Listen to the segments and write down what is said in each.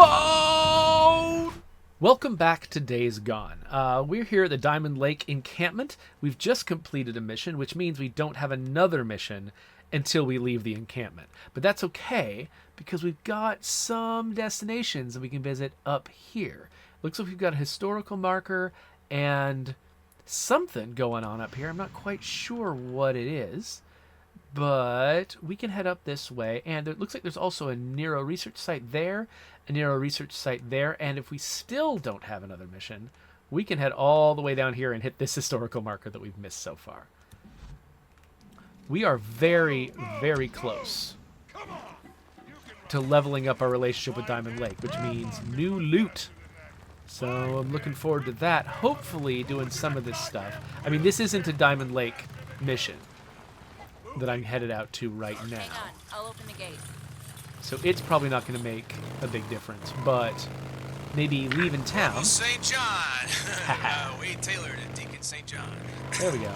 Whoa! Welcome back to Days Gone. We're here at the Diamond Lake encampment. We've just completed a mission, which means we don't have another mission until we leave the encampment. But that's okay, because we've got some destinations that we can visit up here. Looks like we've got a historical marker and something going on up here. I'm not quite sure what it is, but we can head up this way. And it looks like there's also a Nero research site there, a Nero research site there. And if we still don't have another mission, we can head all the way down here and hit this historical marker that we've missed so far. We are very, very close to leveling up our relationship with Diamond Lake, which means new loot. So I'm looking forward to that. Hopefully doing some of this stuff. I mean, this isn't a Diamond Lake mission that I'm headed out to right now. Hang on, I'll open the gate. So it's probably not going to make a big difference, but maybe leaving town. Oh, St. John. Wade Taylor to Deacon St. John. There we go.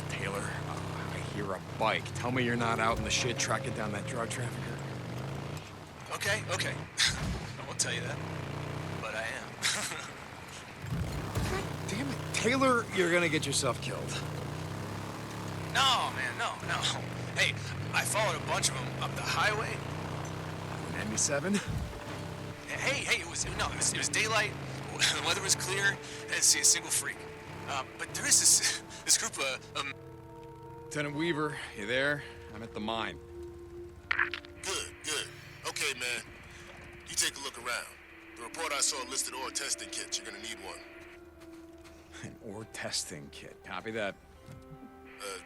Taylor, I hear a bike. Tell me you're not out in the shit tracking down that drug trafficker. Okay. I won't tell you that, but I am. God damn it, Taylor, you're gonna get yourself killed. No, man, no. Hey, I followed a bunch of them up the highway. An MB7? Hey, it was daylight. The weather was clear. I didn't see a single freak. But there is this group of Lieutenant Weaver, you there? I'm at the mine. Good. Okay, man. You take a look around. The report I saw listed ore testing kits. You're gonna need one. An ore testing kit. Copy that.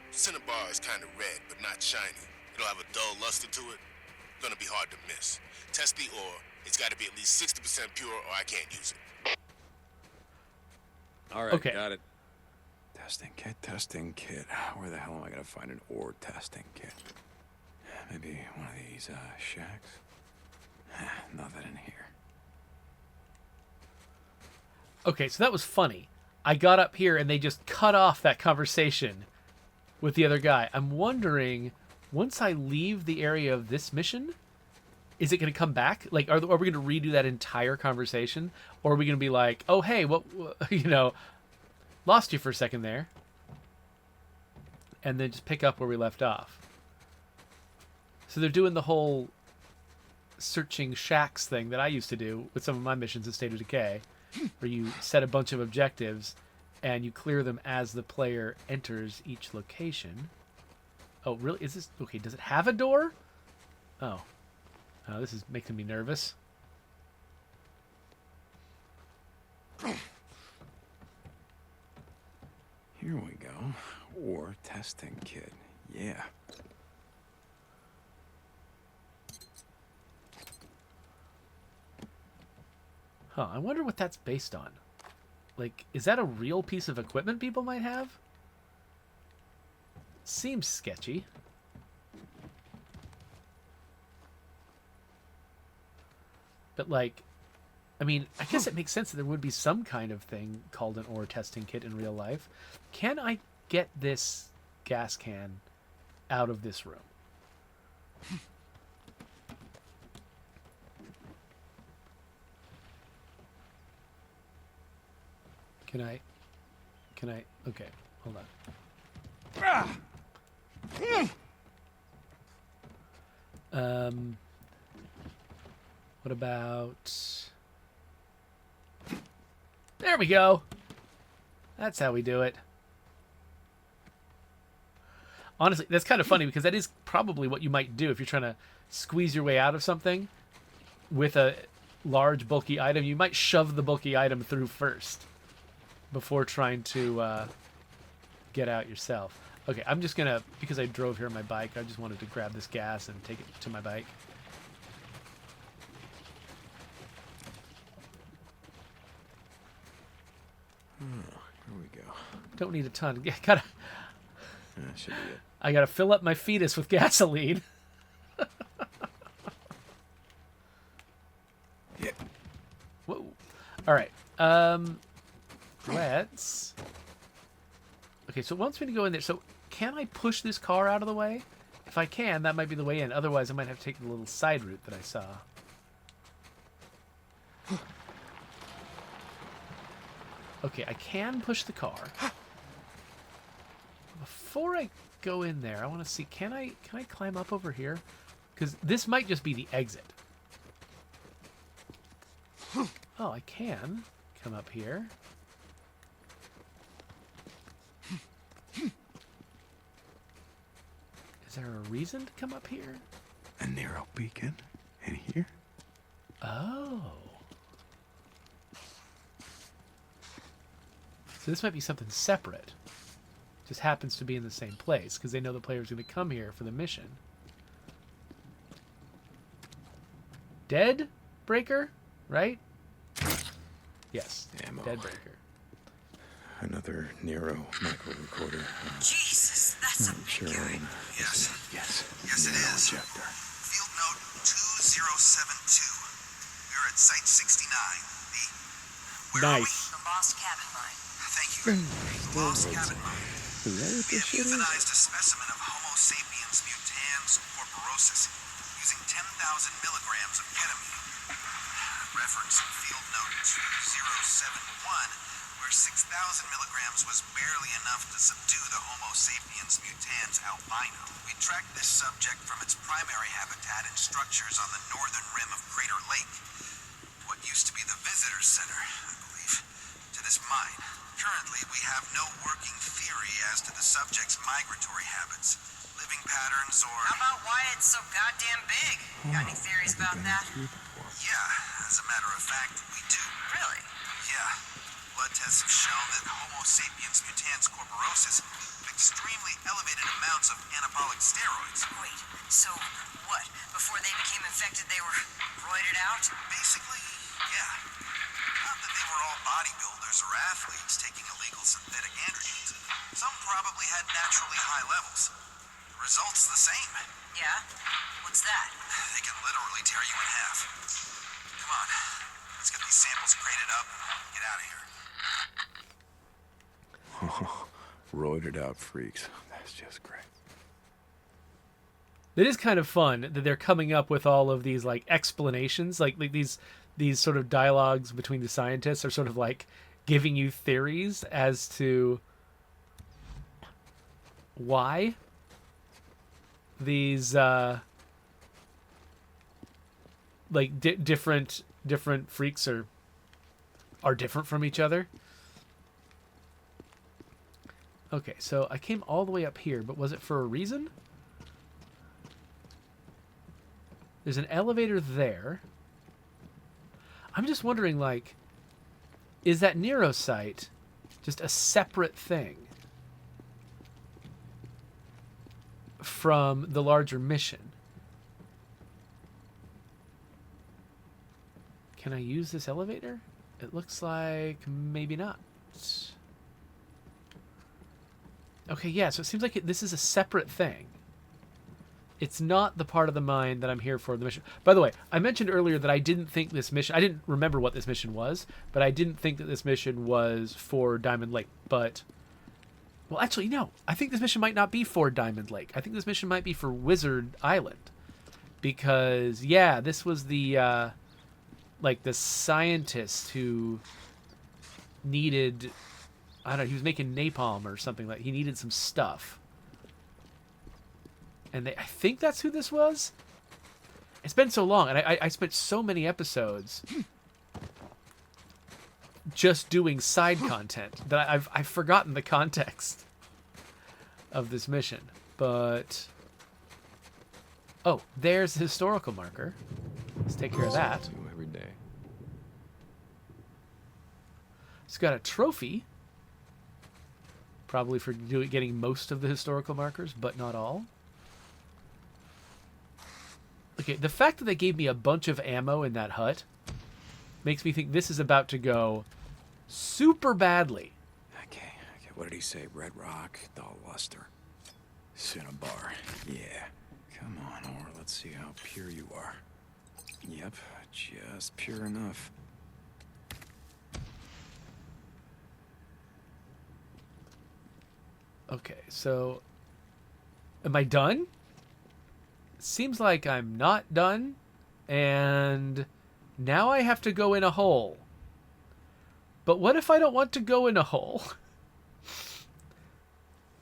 Cinnabar is kind of red, but not shiny. It'll have a dull luster to it. Gonna be hard to miss. Test the ore. It's got to be at least 60% pure, or I can't use it. All right, Okay. got it. Testing kit. Where the hell am I gonna find an ore testing kit? Maybe one of these shacks? Nothing in here. Okay, so that was funny. I got up here and they just cut off that conversation with the other guy. I'm wondering, once I leave the area of this mission, is it going to come back? Like, are we going to redo that entire conversation? Or are we going to be like, oh, hey, what, lost you for a second there. And then just pick up where we left off. So they're doing the whole searching shacks thing that I used to do with some of my missions in State of Decay, where you set a bunch of objectives and you clear them as the player enters each location. Oh, really? Is this... Okay, does it have a door? Oh. Oh, this is making me nervous. Here we go. Ore testing kit. Yeah. Huh, I wonder what that's based on. Like, is that a real piece of equipment people might have? Seems sketchy. But, like, I mean, I guess it makes sense that there would be some kind of thing called an ore testing kit in real life. Can I get this gas can out of this room? Can I? Okay, hold on. What about... There we go. That's how we do it. Honestly, that's kind of funny because that is probably what you might do if you're trying to squeeze your way out of something with a large, bulky item. You might shove the bulky item through first before trying to get out yourself. Okay, I'm just going to, because I drove here on my bike, I just wanted to grab this gas and take it to my bike. Here we go. Don't need a ton. Gotta... Should be it. I gotta fill up my fetus with gasoline. Yeah. Whoa. All right. Let's... Okay, so it wants me to go in there. So can I push this car out of the way? If I can, that might be the way in. Otherwise, I might have to take the little side route that I saw. Okay, I can push the car. Before I go in there, I want to see, can I climb up over here? Because this might just be the exit. Oh, I can come up here. Is there a reason to come up here? A Nero beacon in here? Oh. So this might be something separate. Just happens to be in the same place because they know the player's going to come here for the mission. Dead breaker, right? Yes. Ammo. Dead breaker. Another Nero micro recorder. Jesus, that's a big Sure. guy. Yes. Yes. Yes, it Nero is. injector. Field note 2072. We're at Site 69. Where are we? Nice. The Lost Cabin Mine. Thank you. Lost Cabin Mine. Is that what We this have shit is? euthanized a specimen of Homo sapiens mutans corporosus using 10,000 milligrams of ketamine. Reference field note 2071, where 6,000 milligrams was barely enough to subdue the Homo sapiens mutans albino. We tracked this subject from its primary habitat and structures on the northern rim of Crater Lake, what used to be the visitor's center, I believe, to this mine. Currently, we have no working theory as to the subject's migratory habits, living patterns, or... How about why it's so goddamn big? Got any theories about that? Yeah, as a matter of fact, we do. Really? Yeah. Blood tests have shown that Homo sapiens mutans corporosus have extremely elevated amounts of anabolic steroids. Wait, so what? Before they became infected, they were roided out? Basically, yeah. Not that they were all bodybuilders or athletes taking illegal synthetic androgens. Some probably had naturally high levels. The result's the same. Yeah? What's that? They can literally tear you in half. Come on, let's get these samples crated up and get out of here. Roided out freaks. That's just great. It is kind of fun that they're coming up with all of these like explanations, like these sort of dialogues between the scientists are sort of like giving you theories as to why these like different freaks are different from each other. Okay, so I came all the way up here, but was it for a reason? There's an elevator there. I'm just wondering, like, is that Nero site just a separate thing from the larger mission? Can I use this elevator? It looks like maybe not. Okay, yeah, so it seems like this is a separate thing. It's not the part of the mine that I'm here for the mission. By the way, I mentioned earlier that I didn't think this mission... I didn't remember what this mission was, but I didn't think that this mission was for Diamond Lake. But... well, actually, no. I think this mission might not be for Diamond Lake. I think this mission might be for Wizard Island. Because, yeah, this was the... like, the scientist who needed... I don't know, he was making napalm or something like... he needed some stuff. And I think that's who this was. It's been so long, and I spent so many episodes just doing side content that I've forgotten the context of this mission. But oh, there's the historical marker. Let's take care of that. Do every day. It's got a trophy, probably for getting most of the historical markers, but not all. Okay, the fact that they gave me a bunch of ammo in that hut makes me think this is about to go super badly. Okay. What did he say? Red rock, dull luster, cinnabar. Yeah. Come on, or let's see how pure you are. Yep, just pure enough. Okay, so am I done? Seems like I'm not done, and now I have to go in a hole. But what if I don't want to go in a hole?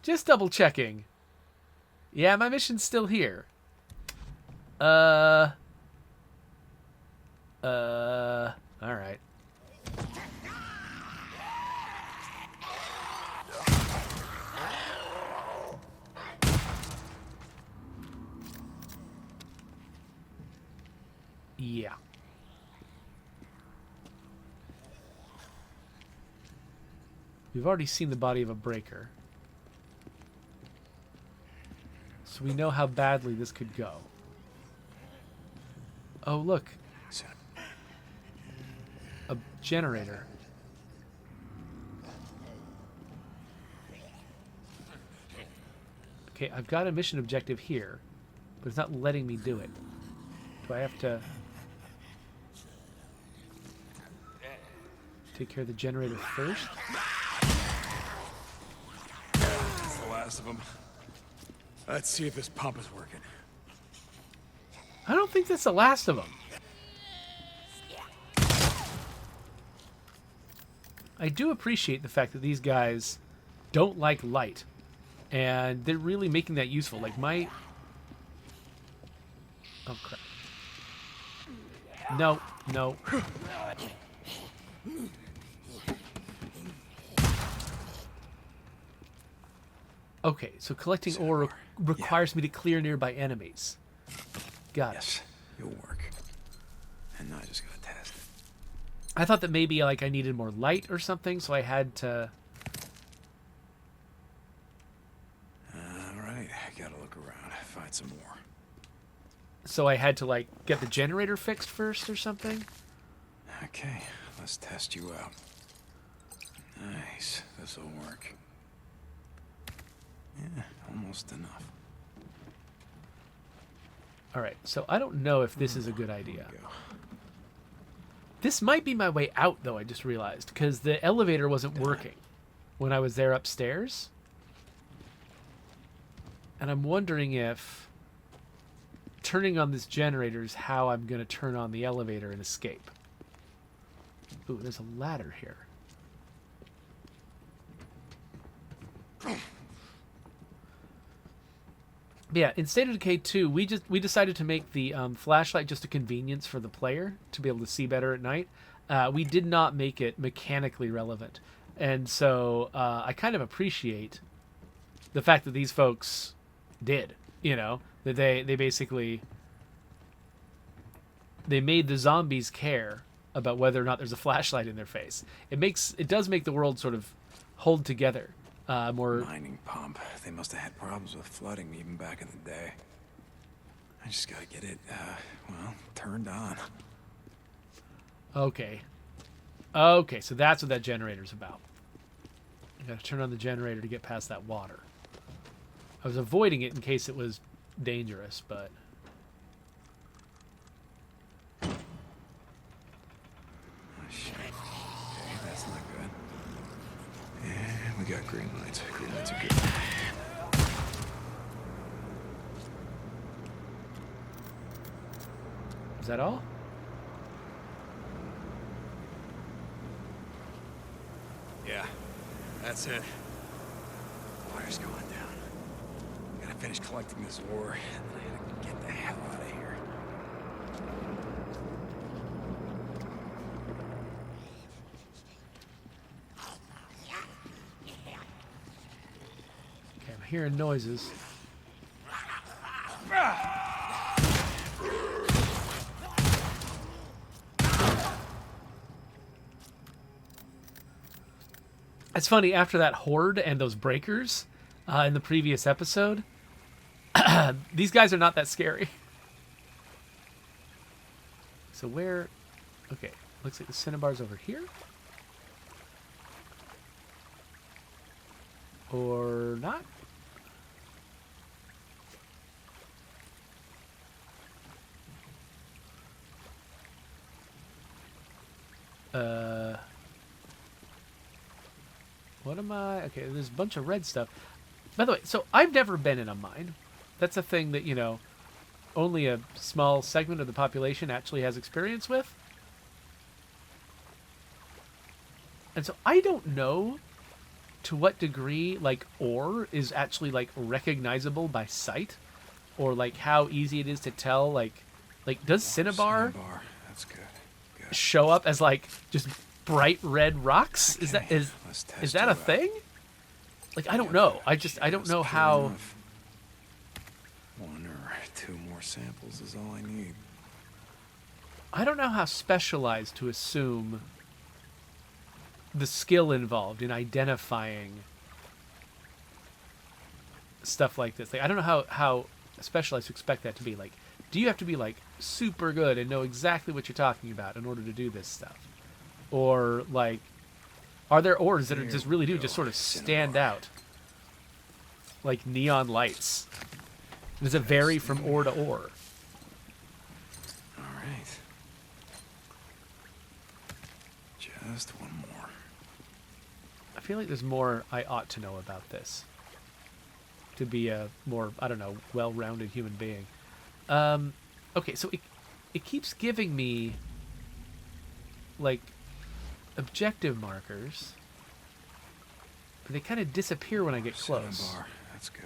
Just double checking. Yeah, my mission's still here. Alright. Yeah. We've already seen the body of a breaker. So we know how badly this could go. Oh, look. A generator. Okay, I've got a mission objective here, but it's not letting me do it. Do I have to take care of the generator first? That's the last of them. Let's see if this pump is working. I don't think that's the last of them. I do appreciate the fact that these guys don't like light, and they're really making that useful. Like my... Oh, crap. No, no. Okay, so collecting ore requires me to clear nearby enemies. Got it. Yes, you'll work. And now I just gotta test it. I thought that maybe like I needed more light or something, so I had to... Alright, I gotta look around, find some more. So I had to like get the generator fixed first or something? Okay, let's test you out. Nice, this'll work. Yeah, almost enough. Alright, so I don't know if this is a good idea. Go. This might be my way out, though, I just realized, because the elevator wasn't working when I was there upstairs. And I'm wondering if turning on this generator is how I'm going to turn on the elevator and escape. Ooh, there's a ladder here. Yeah, in State of Decay 2, we decided to make the flashlight just a convenience for the player to be able to see better at night. We did not make it mechanically relevant, and so I kind of appreciate the fact that these folks did. You know, that they basically they made the zombies care about whether or not there's a flashlight in their face. It does make the world sort of hold together. More Mining pump. They must have had problems with flooding even back in the day. I just gotta get it, well, turned on. Okay. Okay, so that's what that generator's about. You gotta turn on the generator to get past that water. I was avoiding it in case it was dangerous, but... Oh, shit. Okay, that's not good. And we got green lights. Green lights are good. Is that all? Yeah, that's it. Water's going down. Gotta finish collecting this ore, and then I gotta get the hell out of here. Okay, I'm hearing noises. It's funny, after that Horde and those breakers in the previous episode, these guys are not that scary. So where... Okay, looks like the cinnabar's over here. Or not? What am I... Okay, there's a bunch of red stuff. By the way, so I've never been in a mine. That's a thing that, you know, only a small segment of the population actually has experience with. And so I don't know to what degree like ore is actually like recognizable by sight, or like how easy it is to tell like does cinnabar Cinnabar. That's good. Good. show up as like just bright red rocks? Is that Okay, is let's test is that you a out. thing? Like I don't know. I don't know pure how. enough. 1 or 2 more samples is all I need. I don't know how specialized to assume the skill involved in identifying stuff like this. Like I don't know how specialized to expect that to be. Like, do you have to be like super good and know exactly what you're talking about in order to do this stuff? Or like are there ores that are just really do just sort of stand out? Like neon lights. Does it vary from ore to ore? All right. Just 1 more. I feel like there's more I ought to know about this to be a more, I don't know, well-rounded human being. Okay, so it keeps giving me like objective markers, but they kind of disappear when I get close. Cinnabar. That's good.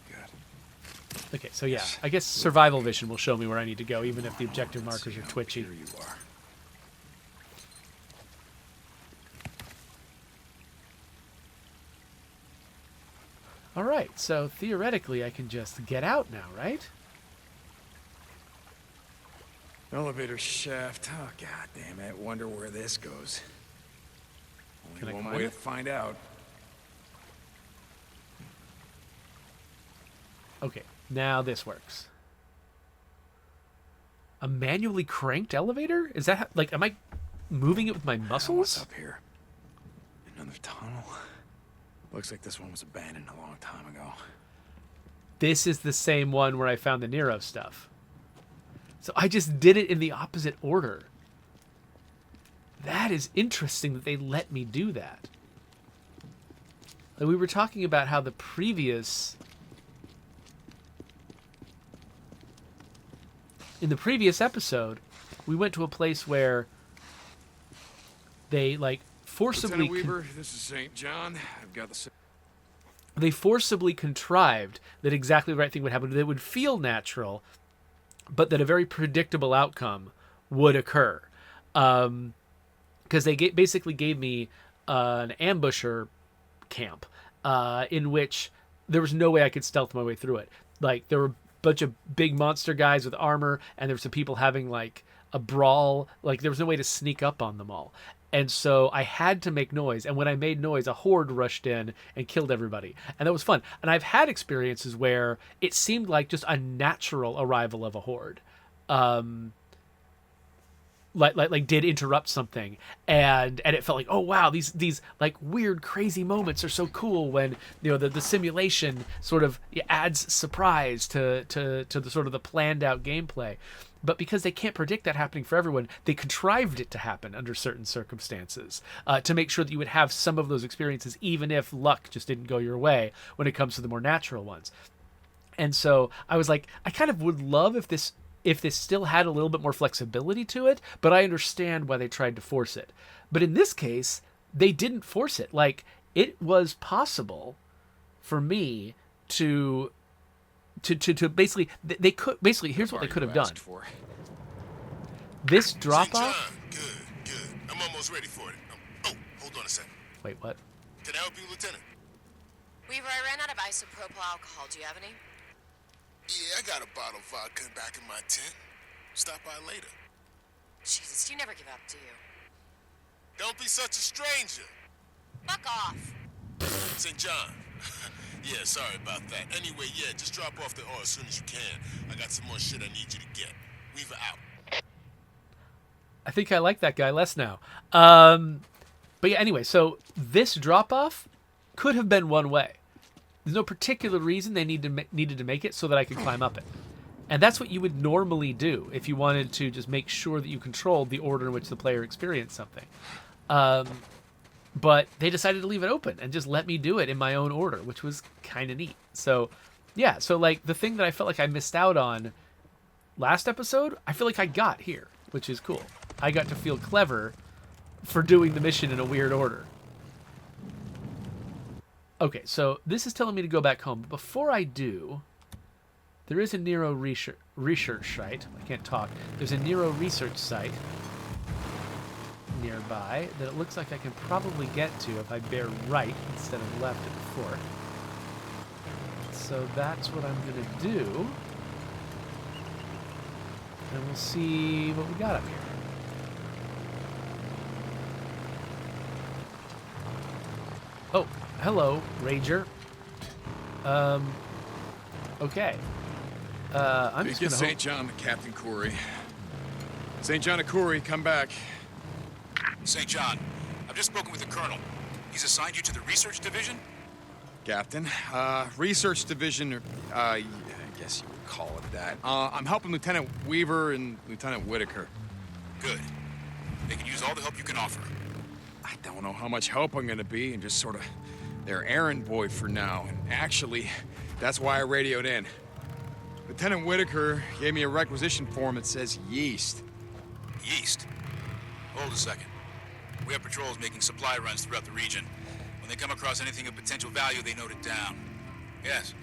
Good. Okay, so yeah, I guess survival vision will show me where I need to go, even if the objective Let's markers see are how twitchy. pure you are. All right, so theoretically I can just get out now, right? Elevator shaft. Oh, god damn it. Wonder where this goes. Can I Only one climb way it? to find out. Okay, now this works. A manually cranked elevator? Is that like, am I moving it with my What's muscles? up here? Another tunnel? Looks like this one was abandoned a long time ago. This is the same one where I found the Nero stuff. So I just did it in the opposite order. That is interesting that they let me do that. Like we were talking about how the previous... In the previous episode, we went to a place where they like forcibly Lieutenant Weaver, this is St. John. I've got the... they forcibly contrived that exactly the right thing would happen. That would feel natural, but that a very predictable outcome would occur. Because they basically gave me an ambusher camp in which there was no way I could stealth my way through it. Like there were a bunch of big monster guys with armor, and there were some people having like a brawl. Like there was no way to sneak up on them all. And so I had to make noise. And when I made noise, a horde rushed in and killed everybody. And that was fun. And I've had experiences where it seemed like just a natural arrival of a horde. Like did interrupt something, and it felt like, oh wow, these like weird crazy moments are so cool when the simulation sort of adds surprise to the sort of the planned out gameplay. But because they can't predict that happening for everyone, they contrived it to happen under certain circumstances to make sure that you would have some of those experiences, even if luck just didn't go your way when it comes to the more natural ones. And so I was like, I kind of would love if this still had a little bit more flexibility to it, but I understand why they tried to force it. But in this case, they didn't force it. Like, it was possible for me to basically, they could, basically, here's what they could have done. This drop St. John, off. good. I'm almost ready for it. Oh, hold on a second. Wait, what? Can I help you, Lieutenant? Weaver, I ran out of isopropyl alcohol. Do you have any? Yeah, I got a bottle of vodka back in my tent. Stop by later. Jesus, you never give up, do you? Don't be such a stranger. Fuck off. St. John. Yeah, sorry about that. Anyway, yeah, just drop off the ore as soon as you can. I got some more shit I need you to get. Weaver out. I think I like that guy less now. But yeah, anyway, so this drop off could have been one way. There's no particular reason they needed to make it so that I could climb up it. And that's what you would normally do if you wanted to just make sure that you controlled the order in which the player experienced something. But they decided to leave it open and just let me do it in my own order, which was kind of neat. So, yeah, so like the thing that I felt like I missed out on last episode, I feel like I got here, which is cool. I got to feel clever for doing the mission in a weird order. Okay, so this is telling me to go back home. But before I do, there is a Nero research site. I can't talk. There's a Nero research site nearby that it looks like I can probably get to if I bear right instead of left at before. So that's what I'm going to do. And we'll see what we got up here. Oh, hello, Rager. Okay. I'm just Get gonna St. John to Captain Corey. St. John to Corey, come back. St. John, I've just spoken with the Colonel. He's assigned you to the research division? Captain, research division, or, I guess you would call it that. I'm helping Lieutenant Weaver and Lieutenant Whitaker. Good. They can use all the help you can offer. I don't know how much help I'm gonna be, and just sort of their errand boy for now. And actually, that's why I radioed in. Lieutenant Whitaker gave me a requisition form that says yeast. Yeast? Hold a second. We have patrols making supply runs throughout the region. When they come across anything of potential value, they note it down. Yes,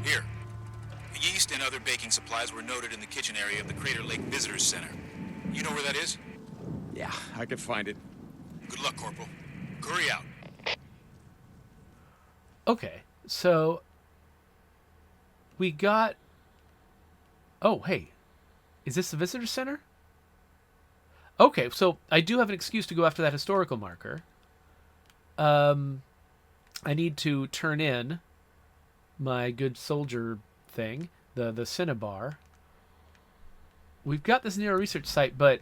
here. Yeast and other baking supplies were noted in the kitchen area of the Crater Lake Visitors Center. You know where that is? Yeah, I could find it. Good luck, Corporal. Curry out. Okay, so we got... Oh, hey. Is this the visitor center? Okay, so I do have an excuse to go after that historical marker. I need to turn in my good soldier thing, the cinnabar. We've got this Nero research site, but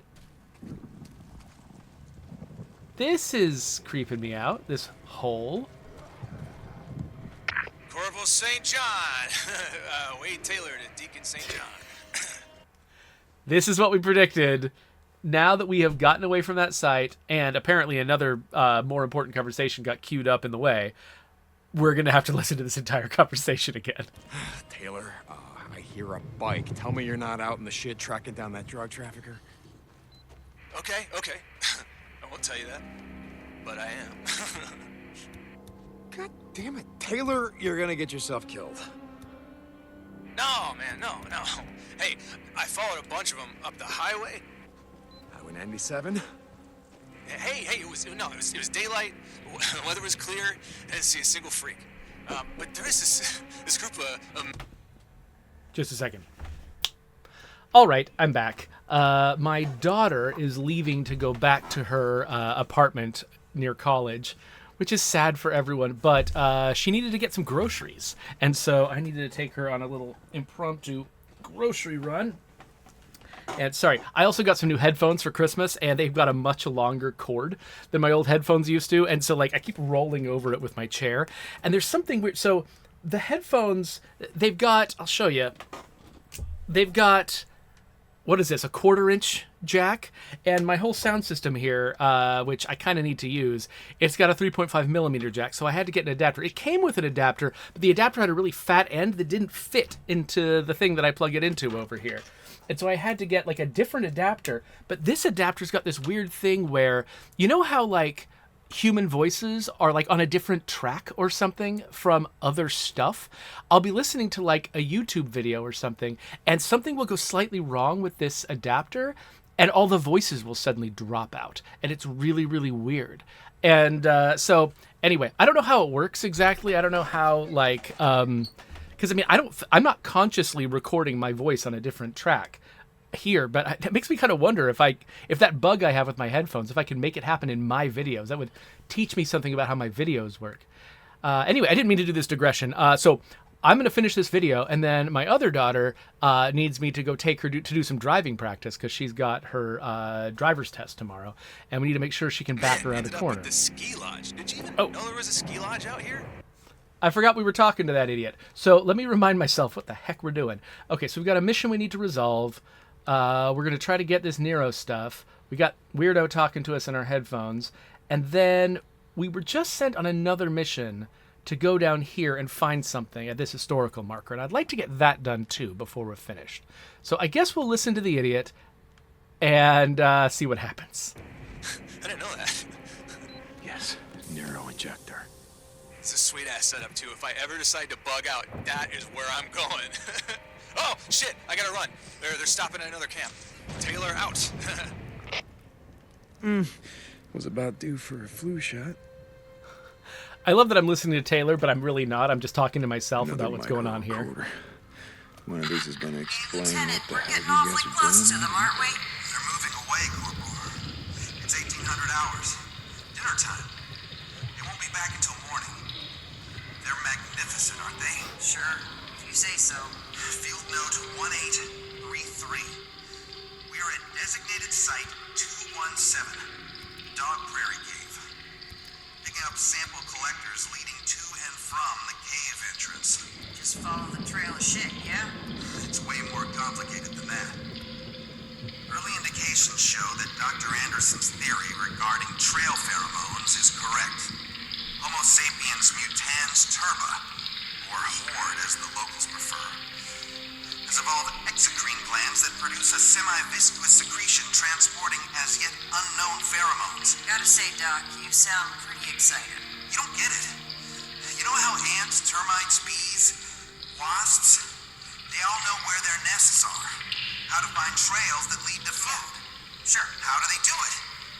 this is creeping me out, this hole. Corporal St. John. Wade Taylor to Deacon St. John. This is what we predicted. Now that we have gotten away from that site, and apparently another more important conversation got queued up in the way, we're going to have to listen to this entire conversation again. Taylor, I hear a bike. Tell me you're not out in the shit tracking down that drug trafficker. Okay. I won't tell you that, but I am. God damn it, Taylor, you're gonna get yourself killed. No, man, no. Hey, I followed a bunch of them up the highway. Highway 97? Hey, it was daylight. The weather was clear. I didn't see a single freak. But there is this group of... Just a second. All right, I'm back. My daughter is leaving to go back to her apartment near college, which is sad for everyone, but she needed to get some groceries. And so I needed to take her on a little impromptu grocery run. And sorry, I also got some new headphones for Christmas, and they've got a much longer cord than my old headphones used to. And so, like, I keep rolling over it with my chair. And there's something weird. So the headphones, they've got, I'll show you. They've got, what is this, a 1/4-inch jack? And my whole sound system here, which I kind of need to use, it's got a 3.5 millimeter jack. So I had to get an adapter. It came with an adapter, but the adapter had a really fat end that didn't fit into the thing that I plug it into over here. And so I had to get like a different adapter. But this adapter's got this weird thing where, you know how like human voices are like on a different track or something from other stuff? I'll be listening to like a YouTube video or something, and something will go slightly wrong with this adapter, and all the voices will suddenly drop out. And it's really, really weird. And so anyway, I don't know how it works exactly. I don't know how like... because I mean, I'm not consciously recording my voice on a different track here, but it makes me kind of wonder if that bug I have with my headphones, if I can make it happen in my videos. That would teach me something about how my videos work. Anyway, I didn't mean to do this digression. So I'm going to finish this video, and then my other daughter needs me to go take her to do some driving practice because she's got her driver's test tomorrow, and we need to make sure she can back around the corner. Up at the ski lodge. Did you even know there was a ski lodge out here? I forgot we were talking to that idiot. So let me remind myself what the heck we're doing. Okay, so we've got a mission we need to resolve. We're going to try to get this Nero stuff. We got Weirdo talking to us in our headphones. And then we were just sent on another mission to go down here and find something at this historical marker. And I'd like to get that done too before we're finished. So I guess we'll listen to the idiot and see what happens. I didn't know that. Yes, Nero injector. It's a sweet-ass setup, too. If I ever decide to bug out, that is where I'm going. Oh, shit! I gotta run. They're stopping at another camp. Taylor, out. Was about due for a flu shot. I love that I'm listening to Taylor, but I'm really not. I'm just talking to myself Another about what's going on here. microrecorder. One of these is going to explain Lieutenant, what the we're hell getting you awfully guys are close to doing. them, aren't we? They're moving away, Corporal. It's 1800 hours. Dinner time. They won't be back until morning. They're magnificent, aren't they? Sure, if you say so. Field note 1833. We are at designated site 217, Dog Prairie Cave. Picking up sample collectors leading to and from the cave entrance. Just follow the trail of shit, yeah? It's way more complicated than that. Early indications show that Dr. Anderson's theory regarding trail pheromones is correct. Homo sapiens mutans turba, or Horde as the locals prefer, has evolved exocrine glands that produce a semi-viscous secretion transporting as yet unknown pheromones. Gotta say, Doc, you sound pretty excited. You don't get it. You know how ants, termites, bees, wasps, they all know where their nests are, how to find trails that lead to food. Sure. How do they do it?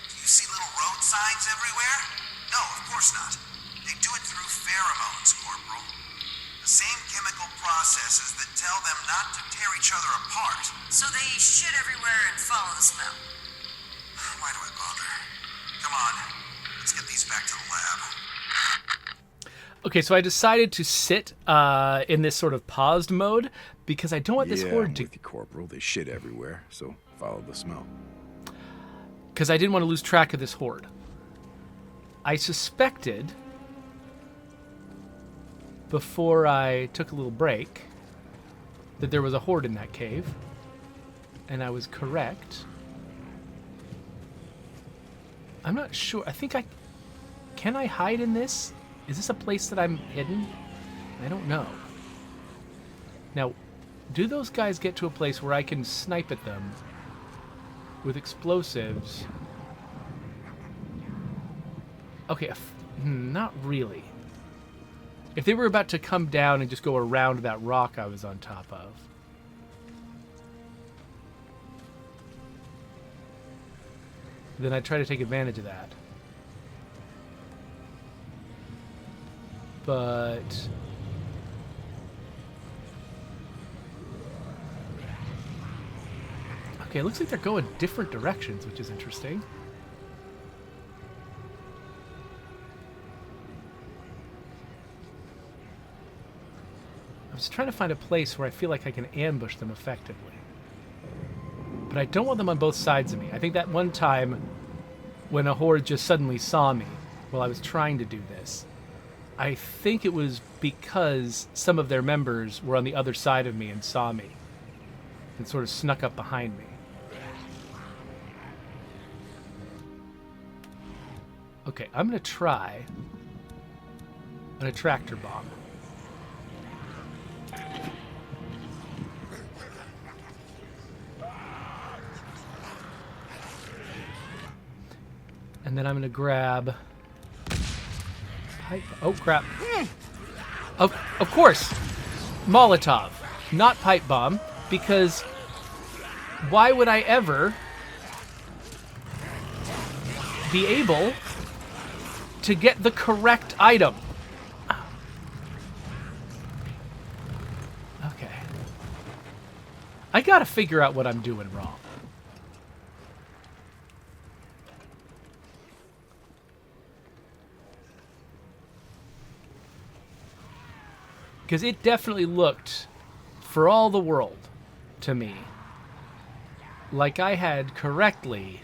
Do you see little road signs everywhere? No, of course not. They do it through pheromones, Corporal. The same chemical processes that tell them not to tear each other apart. So they shit everywhere and follow the smell. Why do I bother? Come on, let's get these back to the lab. Okay, so I decided to sit in this sort of paused mode because I don't want this horde I'm to... with you, Corporal. They shit everywhere, so follow the smell. Because I didn't want to lose track of this horde. I suspected, before I took a little break, that there was a horde in that cave. And I was correct. I'm not sure. I think I... Can I hide in this? Is this a place that I'm hidden? I don't know. Now, do those guys get to a place where I can snipe at them with explosives? Okay, not really. If they were about to come down and just go around that rock I was on top of. Then I'd try to take advantage of that. But... Okay, it looks like they're going different directions, which is interesting. I'm just trying to find a place where I feel like I can ambush them effectively. But I don't want them on both sides of me. I think that one time when a horde just suddenly saw me while I was trying to do this, I think it was because some of their members were on the other side of me and saw me and sort of snuck up behind me. Okay, I'm going to try an attractor bomb. And then I'm going to grab... Oh, crap. Of course. Molotov. Not pipe bomb. Because why would I ever be able to get the correct item? Okay. I gotta figure out what I'm doing wrong. Because it definitely looked, for all the world, to me, like I had correctly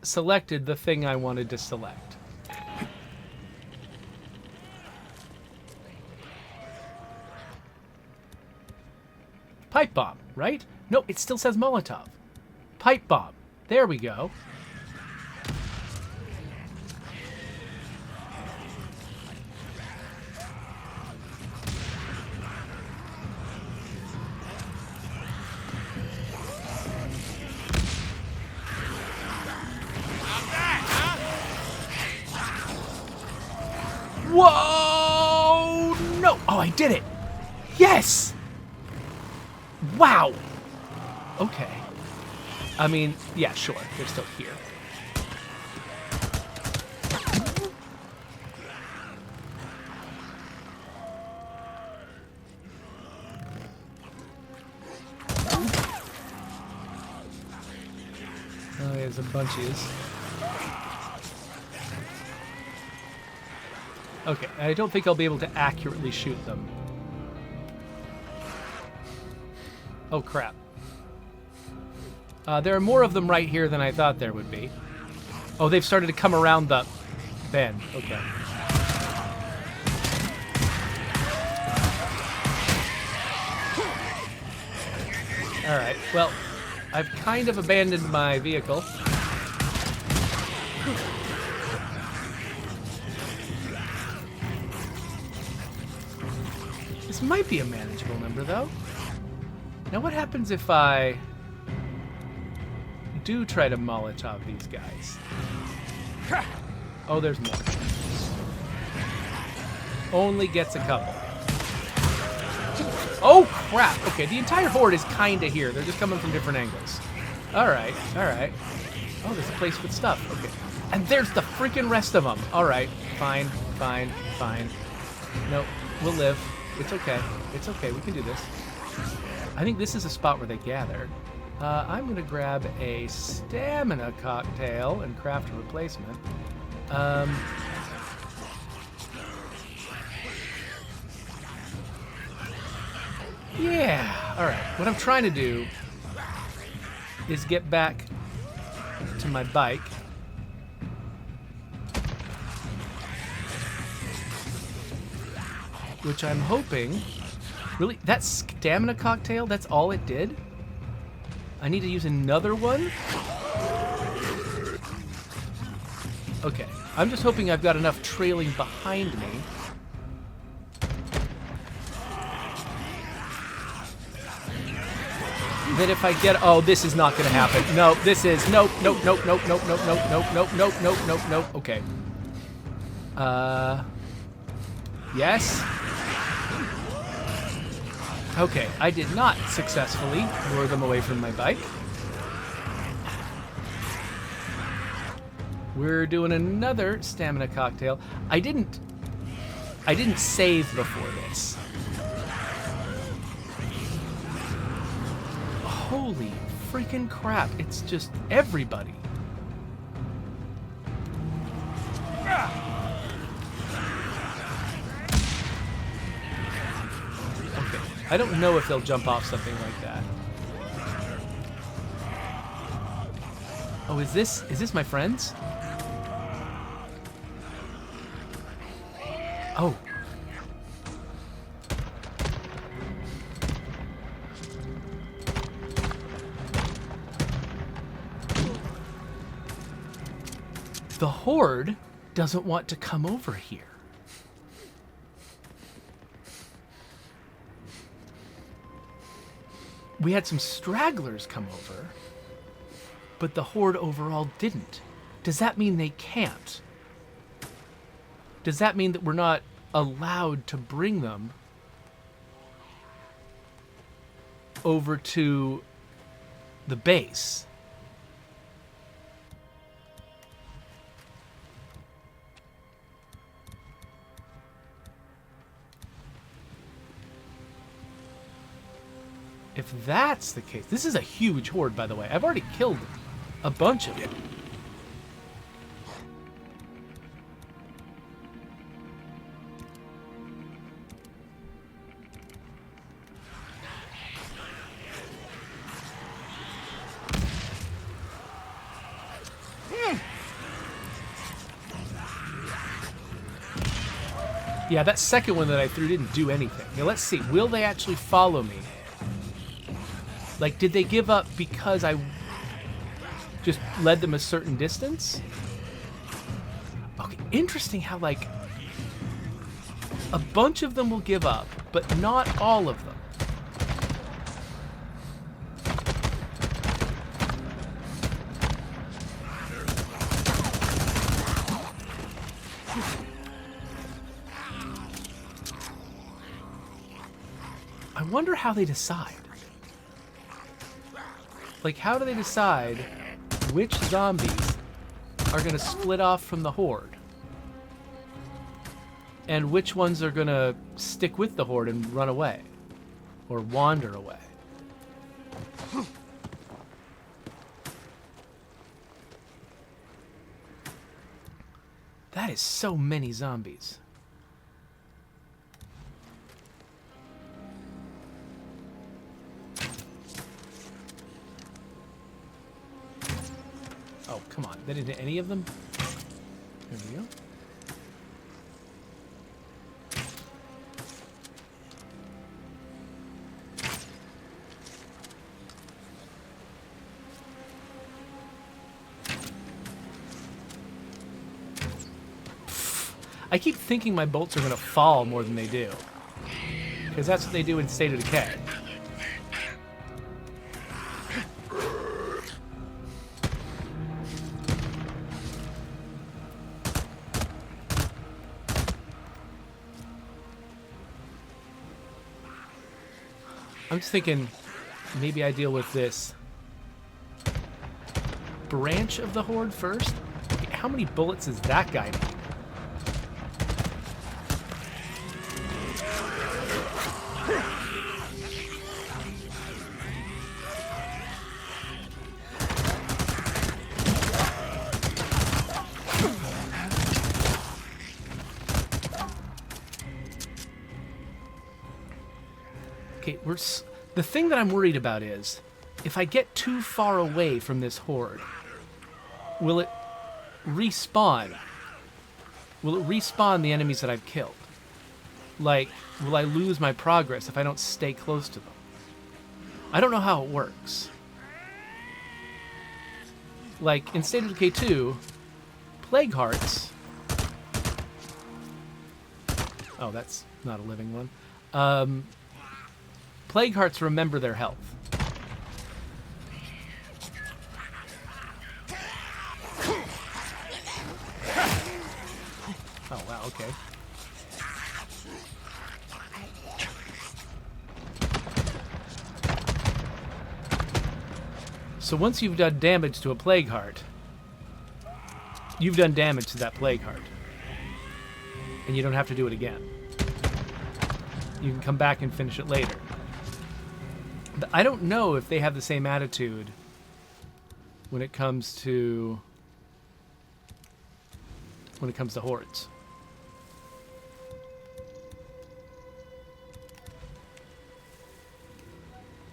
selected the thing I wanted to select. Pipe bomb, right? No, it still says Molotov. Pipe bomb. There we go. Whoa! No! Oh, I did it! Yes! Wow! Okay. I mean, yeah, sure. They're still here. Oh, there's a bunches. Okay, I don't think I'll be able to accurately shoot them. Oh, crap. There are more of them right here than I thought there would be. Oh, they've started to come around the bend. Okay. Alright, well, I've kind of abandoned my vehicle. This might be a manageable number, though. Now, what happens if I do try to Molotov these guys? Oh, there's more. Only gets a couple. Oh, crap. Okay, the entire horde is kind of here. They're just coming from different angles. All right, all right. Oh, there's a place with stuff. Okay. And there's the freaking rest of them. All right, fine, fine, fine. Nope, we'll live. It's okay. It's okay. We can do this. I think this is a spot where they gather. I'm going to grab a stamina cocktail and craft a replacement. Yeah. All right. What I'm trying to do is get back to my bike. Which I'm hoping... Really? That stamina cocktail? That's all it did? I need to use another one? Okay. I'm just hoping I've got enough trailing behind me. That if I get... Oh, this is not going to happen. No, this is... Nope, nope, nope, nope, nope, nope, nope, nope, nope, nope, nope, nope, nope. Okay. Yes? Okay, I did not successfully lure them away from my bike. We're doing another stamina cocktail. I didn't save before this. Holy freaking crap, it's just everybody. Okay, I don't know if they'll jump off something like that. Oh, is this my friends? Oh. The Horde doesn't want to come over here. We had some stragglers come over, but the Horde overall didn't. Does that mean they can't? Does that mean that we're not allowed to bring them over to the base? If that's the case, this is a huge horde, by the way. I've already killed a bunch of them. Yeah, that second one that I threw didn't do anything. Now let's see. Will they actually follow me? Like, did they give up because I just led them a certain distance? Okay, interesting how, like, a bunch of them will give up, but not all of them. I wonder how they decide. Like, how do they decide which zombies are going to split off from the Horde? And which ones are going to stick with the Horde and run away? Or wander away? That is so many zombies. Oh, come on. That didn't hit any of them? There we go. I keep thinking my bolts are going to fall more than they do. Because that's what they do in State of Decay. I'm just thinking maybe I deal with this branch of the Horde first. How many bullets is that guy need? Okay, the thing that I'm worried about is, if I get too far away from this Horde, will it respawn? Will it respawn the enemies that I've killed? Like, will I lose my progress if I don't stay close to them? I don't know how it works. Like, in State of Decay 2, Plague Hearts... Oh, that's not a living one. Plague Hearts remember their health. Oh, wow, okay. So once you've done damage to a Plague Heart, you've done damage to that Plague Heart. And you don't have to do it again. You can come back and finish it later. But I don't know if they have the same attitude when it comes to hordes.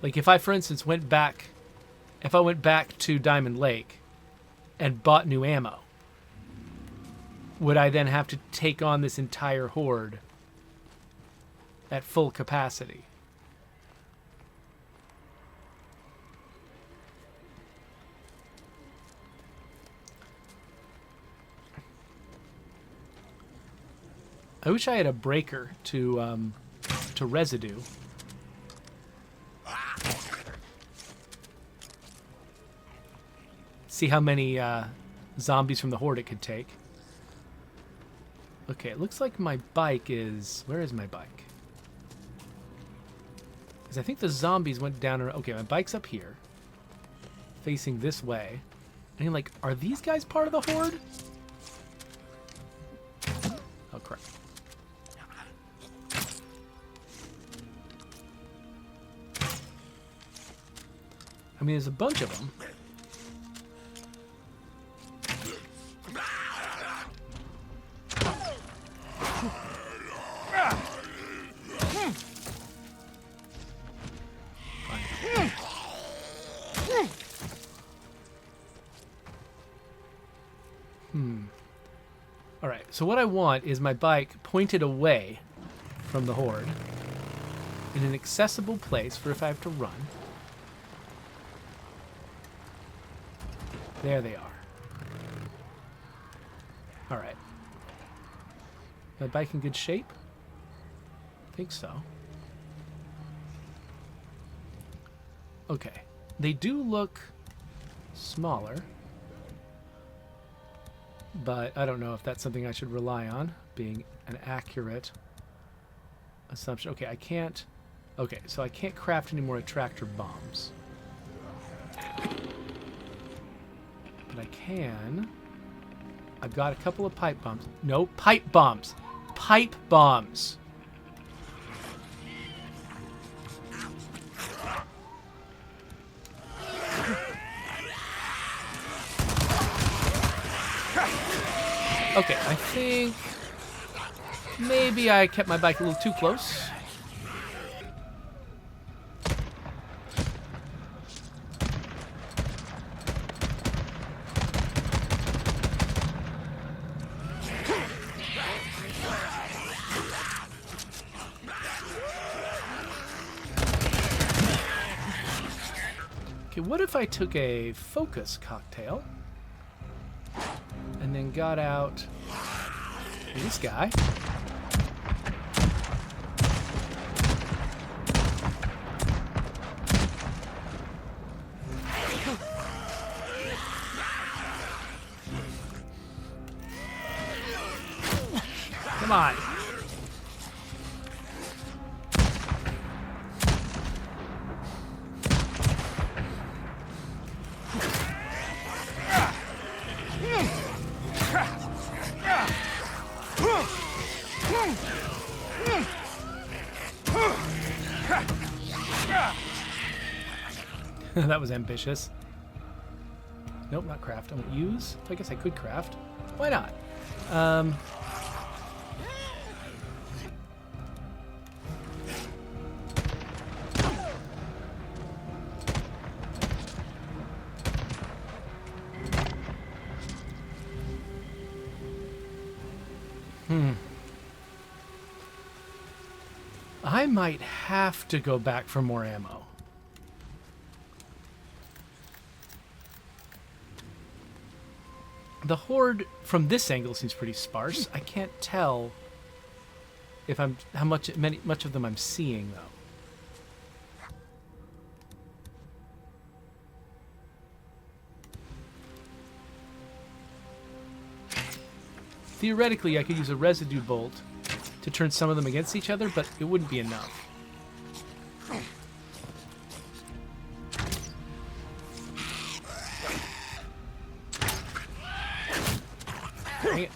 Like if I, for instance, went back to Diamond Lake and bought new ammo, would I then have to take on this entire horde at full capacity? I wish I had a breaker to residue. See how many zombies from the horde it could take. Okay, it looks like my bike is... Where is my bike? Because I think the zombies went down... Okay, my bike's up here. Facing this way. And I'm like, are these guys part of the horde? Oh, crap. I mean, there's a bunch of them. Alright, so what I want is my bike pointed away from the horde in an accessible place for if I have to run. There they are. Alright. My bike in good shape? I think so. Okay. They do look smaller, but I don't know if that's something I should rely on, being an accurate assumption. Okay, I can't... Okay, so I can't craft any more attractor bombs. But I can... I've got a couple of pipe bombs. No, pipe bombs. Pipe bombs. Okay, I think maybe I kept my bike a little too close. Okay, what if I took a focus cocktail and then got out this guy? Come on. That was ambitious. Nope, not craft. I'm gonna use. I guess I could craft. Why not? I might have to go back for more ammo. The Horde from this angle seems pretty sparse. I can't tell if how much of them I'm seeing though. Theoretically, I could use a residue bolt to turn some of them against each other, but it wouldn't be enough. Dang it.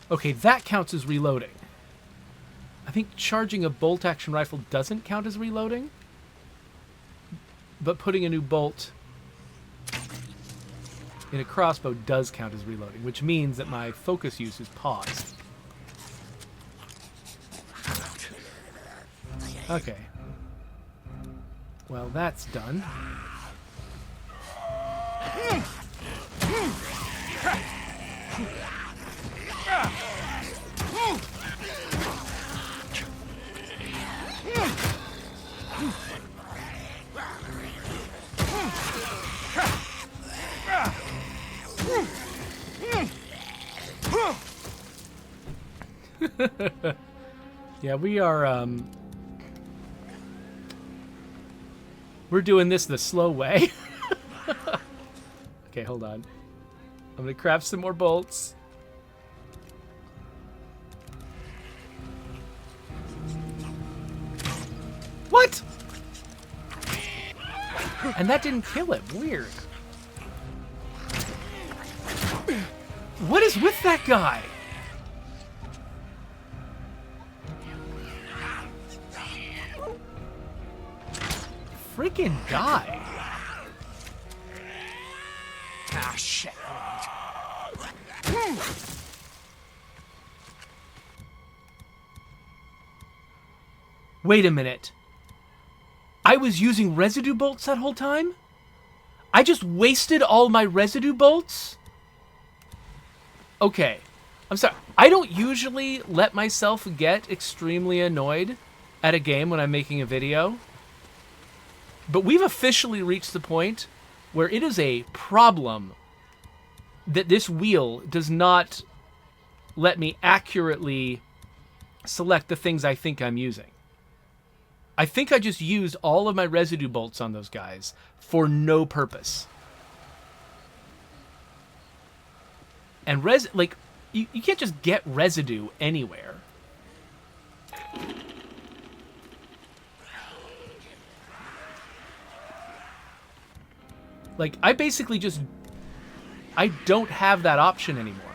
Okay, that counts as reloading. I think charging a bolt-action rifle doesn't count as reloading, but putting a new bolt in a crossbow does count as reloading, which means that my focus use is paused. Okay. Well, that's done. Yeah, we are, we're doing this the slow way. Okay, hold on. I'm gonna craft some more bolts. What? And that didn't kill him. Weird. What is with that guy? Freaking die. Ah, shit. Wait a minute. I was using residue bolts that whole time? I just wasted all my residue bolts? Okay. I'm sorry. I don't usually let myself get extremely annoyed at a game when I'm making a video. But we've officially reached the point where it is a problem that this wheel does not let me accurately select the things I think I'm using. I think I just used all of my residue bolts on those guys for no purpose. And You can't just get residue anywhere. Like, I basically just... I don't have that option anymore.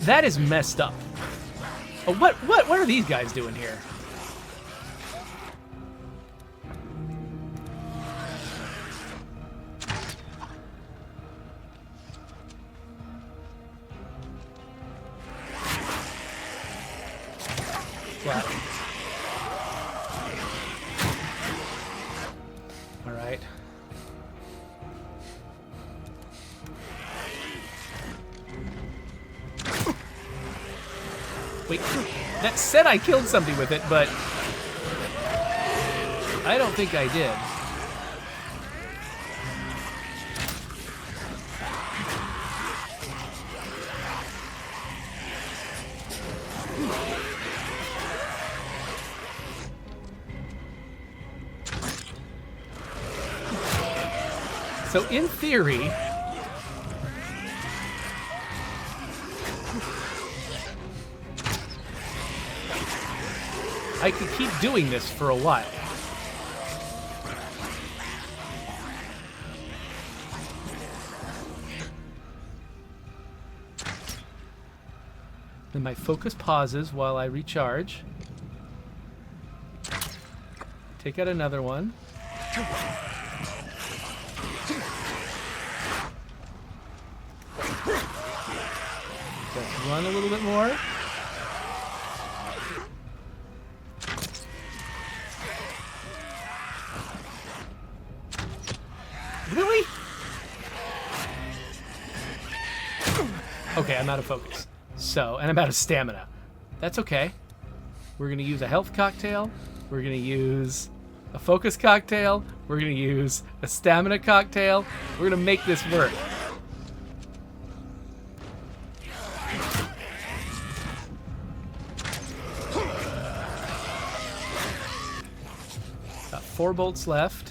That is messed up. Oh, what are these guys doing here? What? All right. Wait, that said I killed something with it, but I don't think I did. So in theory, I could keep doing this for a while. Then my focus pauses while I recharge. Take out another one. Let's run a little bit more. Really? Okay, I'm out of focus. So, and I'm out of stamina. That's okay. We're gonna use a health cocktail. We're gonna use a focus cocktail. We're gonna use a stamina cocktail. We're gonna make this work. Got 4 bolts left.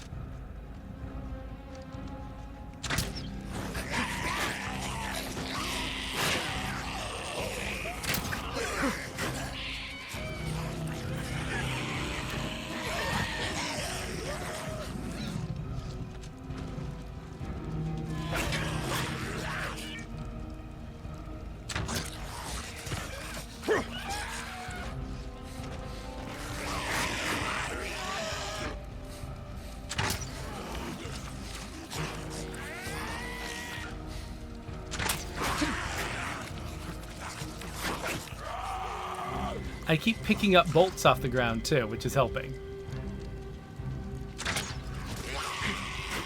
I keep picking up bolts off the ground too, which is helping.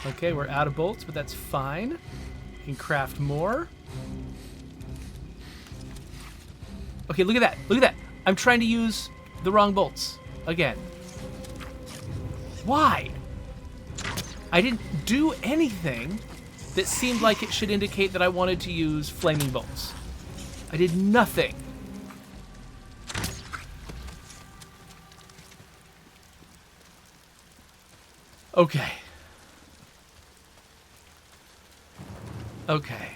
Okay, we're out of bolts, but that's fine. We can craft more. Okay, look at that. Look at that. I'm trying to use the wrong bolts again. Why? I didn't do anything that seemed like it should indicate that I wanted to use flaming bolts. I did nothing. Okay. Okay.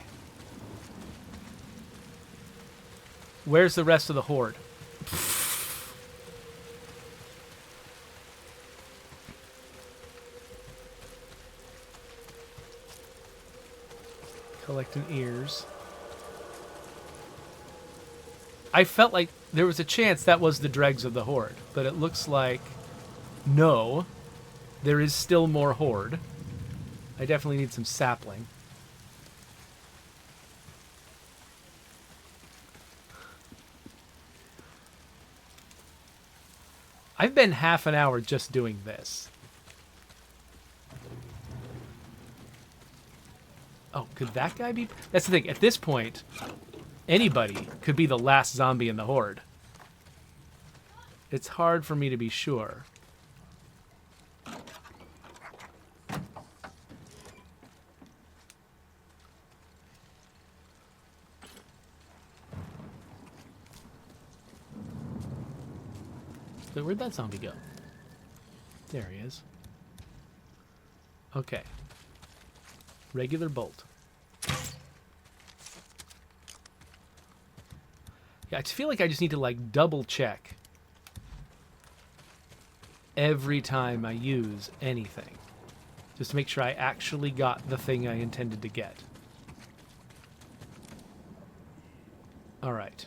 Where's the rest of the Horde? Collecting ears. I felt like there was a chance that was the dregs of the Horde, but it looks like no. There is still more Horde. I definitely need some sapling. I've been half an hour just doing this. Oh, could that guy be? That's the thing. At this point, anybody could be the last zombie in the Horde. It's hard for me to be sure. Wait, where'd that zombie go? There he is. Okay. Regular bolt. Yeah, I just feel like I just need to like double check every time I use anything. Just to make sure I actually got the thing I intended to get. Alright.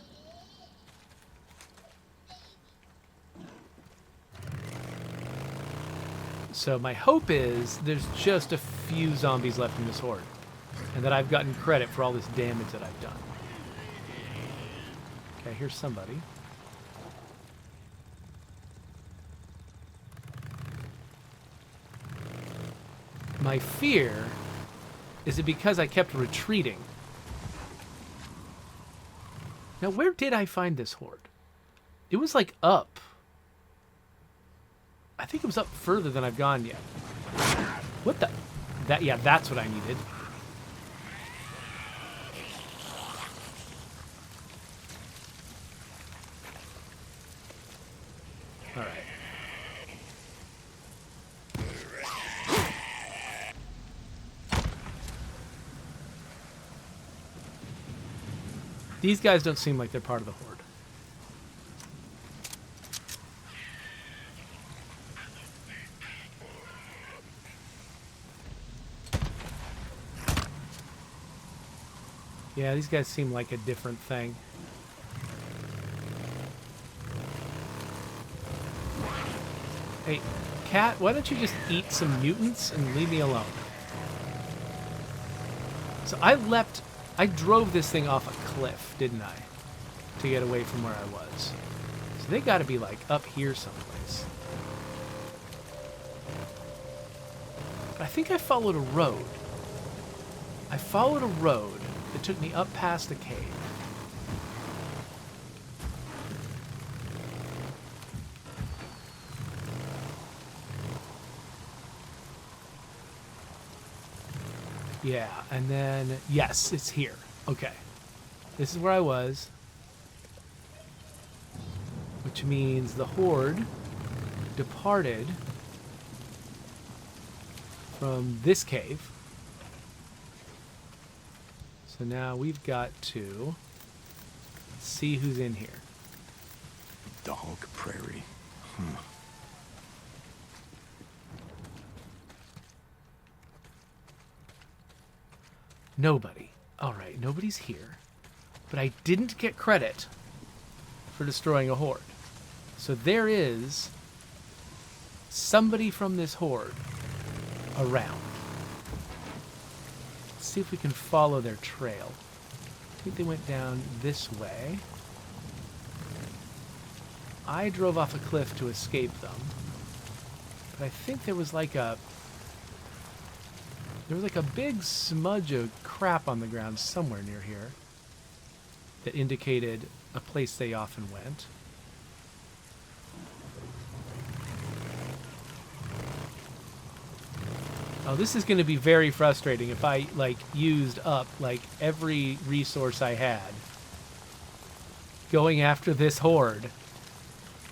So my hope is there's just a few zombies left in this horde. And that I've gotten credit for all this damage that I've done. Okay, here's somebody. My fear is it because I kept retreating. Now, where did I find this horde? It was like up. I think it was up further than I've gone yet. What the? Yeah, that's what I needed. All right. These guys don't seem like they're part of the horde. Yeah, these guys seem like a different thing. Hey, cat, why don't you just eat some mutants and leave me alone? So I drove this thing off a cliff, didn't I? To get away from where I was. So they gotta be like up here someplace. But I think I followed a road. I followed a road that took me up past the cave. Yeah, and then, yes, it's here. Okay. This is where I was. Which means the horde departed from this cave. So now we've got to see who's in here. Dog prairie. Nobody. All right, nobody's here. But I didn't get credit for destroying a horde. So there is somebody from this horde around. Let's see if we can follow their trail. I think they went down this way. I drove off a cliff to escape them. But I think there was like a big smudge of crap on the ground somewhere near here that indicated a place they often went. Oh, this is going to be very frustrating if I, like, used up, like, every resource I had going after this horde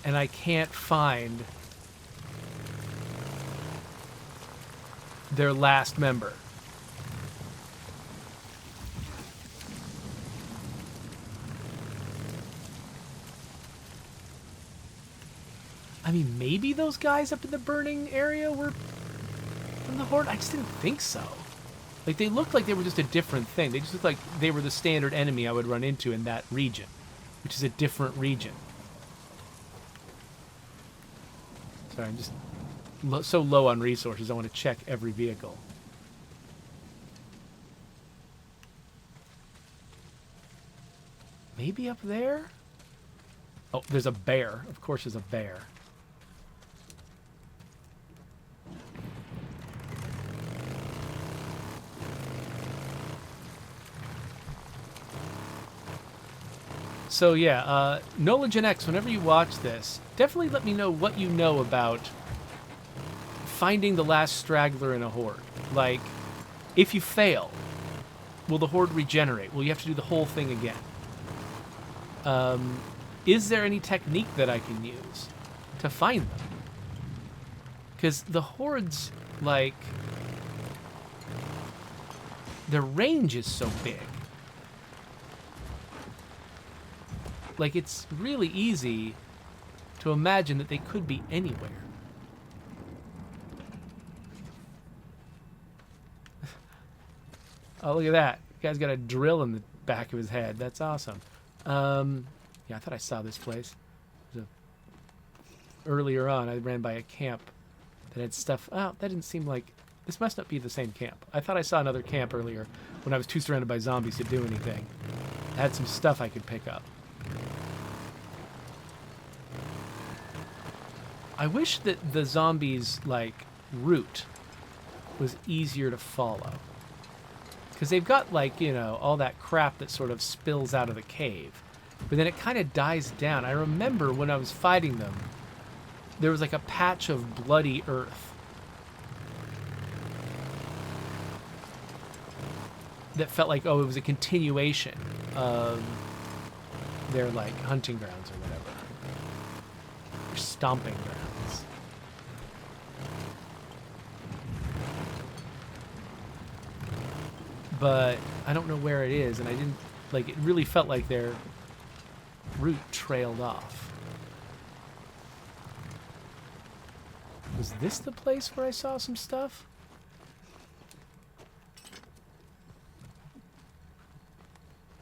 and I can't find their last member. I mean, maybe those guys up in the burning area were from the horde? I just didn't think so. Like, they looked like they were just a different thing. They just looked like they were the standard enemy I would run into in that region, which is a different region. Sorry, I'm just so low on resources, I want to check every vehicle. Maybe up there? Oh, there's a bear. Of course there's a bear. So yeah, Nola Gen X, whenever you watch this, definitely let me know what you know about finding the last straggler in a horde. Like, if you fail, will the horde regenerate? Will you have to do the whole thing again? Is there any technique that I can use? to find them. Because the hordes, like, their range is so big. Like, it's really easy to imagine that they could be anywhere. Oh, look at that. The guy's got a drill in the back of his head. That's awesome. Yeah, I thought I saw this place. Earlier on, I ran by a camp that had stuff. Oh, that didn't seem like... This must not be the same camp. I thought I saw another camp earlier when I was too surrounded by zombies to do anything. It had some stuff I could pick up. I wish that the zombies, like, route was easier to follow. Because they've got, like, you know, all that crap that sort of spills out of the cave. But then it kind of dies down. I remember when I was fighting them, there was like a patch of bloody earth that felt like, oh, it was a continuation of their, like, hunting grounds or whatever. Their stomping grounds. But I don't know where it is, and I didn't, like, it really felt like their route trailed off. Was this the place where I saw some stuff?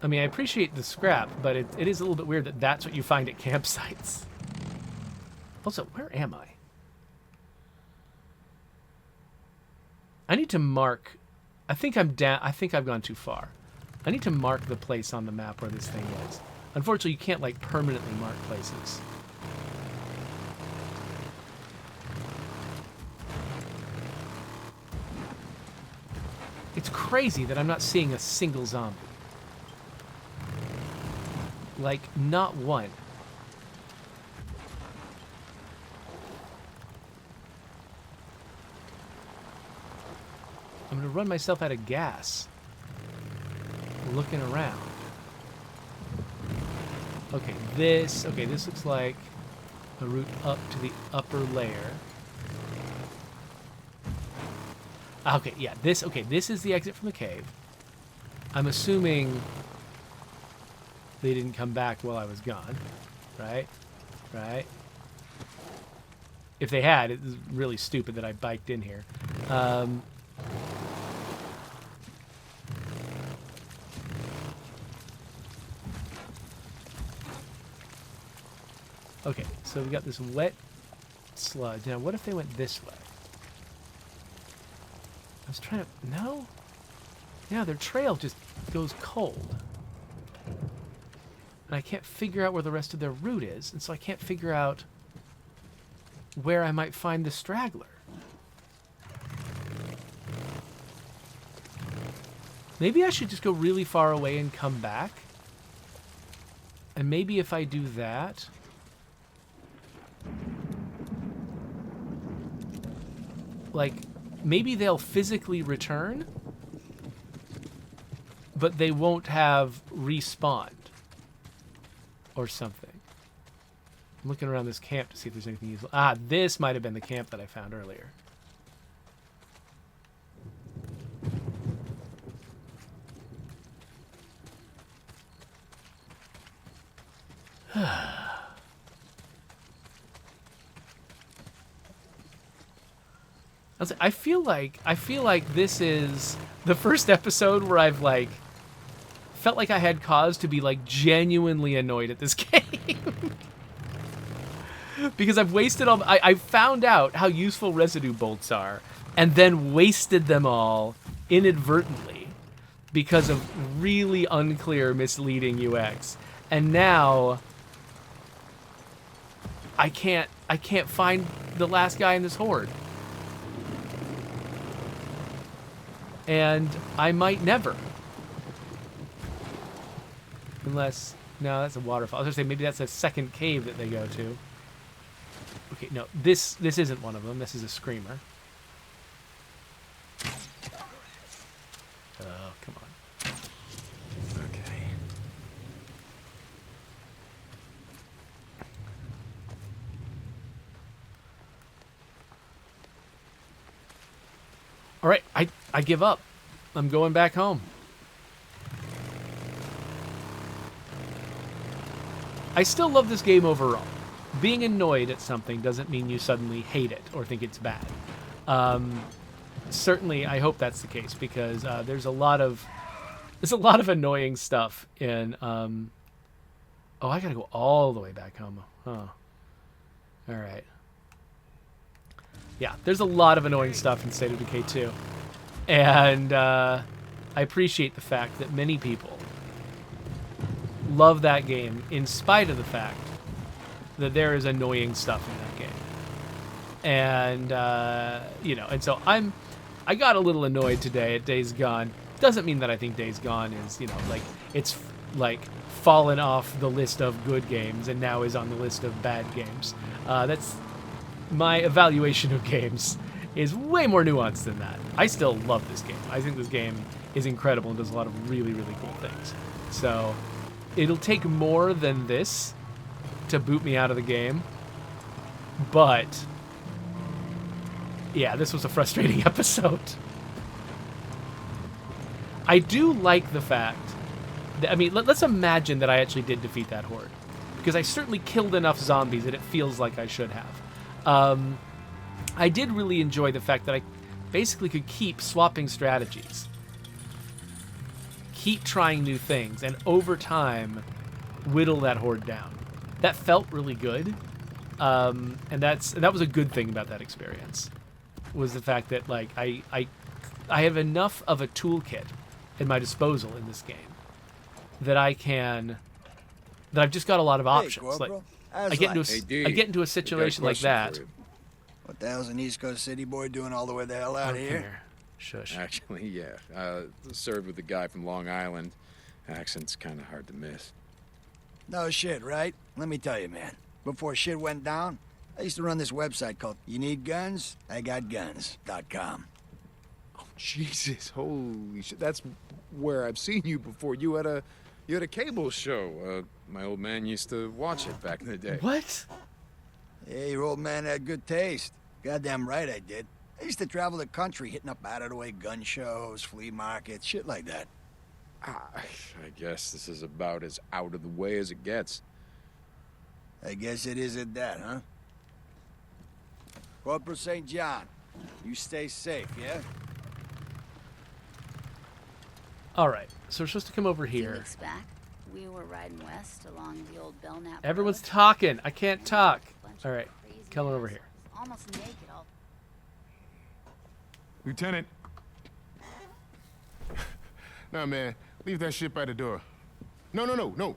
I mean, I appreciate the scrap, but it is a little bit weird that that's what you find at campsites. Also, where am I? I need to mark... I think I'm down... I think I've gone too far. I need to mark the place on the map where this thing is. Unfortunately, you can't, like, permanently mark places. It's crazy that I'm not seeing a single zombie. Like, not one. I'm gonna run myself out of gas looking around. Okay, this looks like a route up to the upper layer. Okay, yeah, this is the exit from the cave. I'm assuming they didn't come back while I was gone, right? Right? If they had, it was really stupid that I biked in here. Okay, so we got this wet sludge. Now, what if they went this way? I was trying to... No? Yeah, their trail just goes cold. And I can't figure out where the rest of their route is, and so I can't figure out where I might find the straggler. Maybe I should just go really far away and come back. And maybe if I do that... Like, maybe they'll physically return, but they won't have respawned. Or something. I'm looking around this camp to see if there's anything useful. Ah, this might have been the camp that I found earlier. I feel like this is the first episode where I've, like, felt like I had cause to be, like, genuinely annoyed at this game. Because I've wasted all... I found out how useful residue bolts are, and then wasted them all inadvertently because of really unclear, misleading UX. And now I can't find the last guy in this horde. And I might never. Unless... No, that's a waterfall. I was going to say, maybe that's a second cave that they go to. Okay, no. This isn't one of them. This is a screamer. Oh, come on. Okay. All right, I give up. I'm going back home. I still love this game overall. Being annoyed at something doesn't mean you suddenly hate it or think it's bad. Certainly, I hope that's the case because there's a lot of annoying stuff in. Oh, I gotta go all the way back home. Huh. All right. Yeah, there's a lot of annoying stuff in State of Decay 2, and I appreciate the fact that many people love that game in spite of the fact that there is annoying stuff in that game. And and so I got a little annoyed today at Days Gone. Doesn't mean that I think Days Gone is, like it's like fallen off the list of good games and now is on the list of bad games. That's my evaluation of games is way more nuanced than that. I still love this game. I think this game is incredible and does a lot of really, really cool things. So it'll take more than this to boot me out of the game. But yeah, this was a frustrating episode. I do like the fact that, let's imagine that I actually did defeat that horde. Because I certainly killed enough zombies that it feels like I should have. I did really enjoy the fact that I basically could keep swapping strategies. Keep trying new things, and over time, whittle that horde down. That felt really good. And that was a good thing about that experience. Was the fact that, like, I have enough of a toolkit at my disposal in this game that I've just got a lot of options. Hey, Like, how's I get into life? I get into a situation like that. What the hell's an East Coast city boy doing all the way the hell Oh, out come of here? here. Shush. Actually, yeah. Served with the guy from Long Island. Accent's kind of hard to miss. No shit, right? Let me tell you, man. Before shit went down, I used to run this website called You Need Guns? I Got Guns.com. Oh, Jesus, holy shit. That's where I've seen you before. You had a cable show. My old man used to watch it back in the day. What? Yeah, your old man had good taste. Goddamn right I did. I used to travel the country hitting up out-of-the-way gun shows, flea markets, shit like that. I guess this is about as out of the way as it gets. I guess it is at that, huh? Corporal St. John, you stay safe, yeah? All right. So we're supposed to come over A few here. weeks back, we were riding west along the old Belknap Everyone's Road. talking. I can't talk. Bunch All of right. crazy Come over assholes, here. Almost naked, all Lieutenant. Nah, man. Leave that shit by the door. No.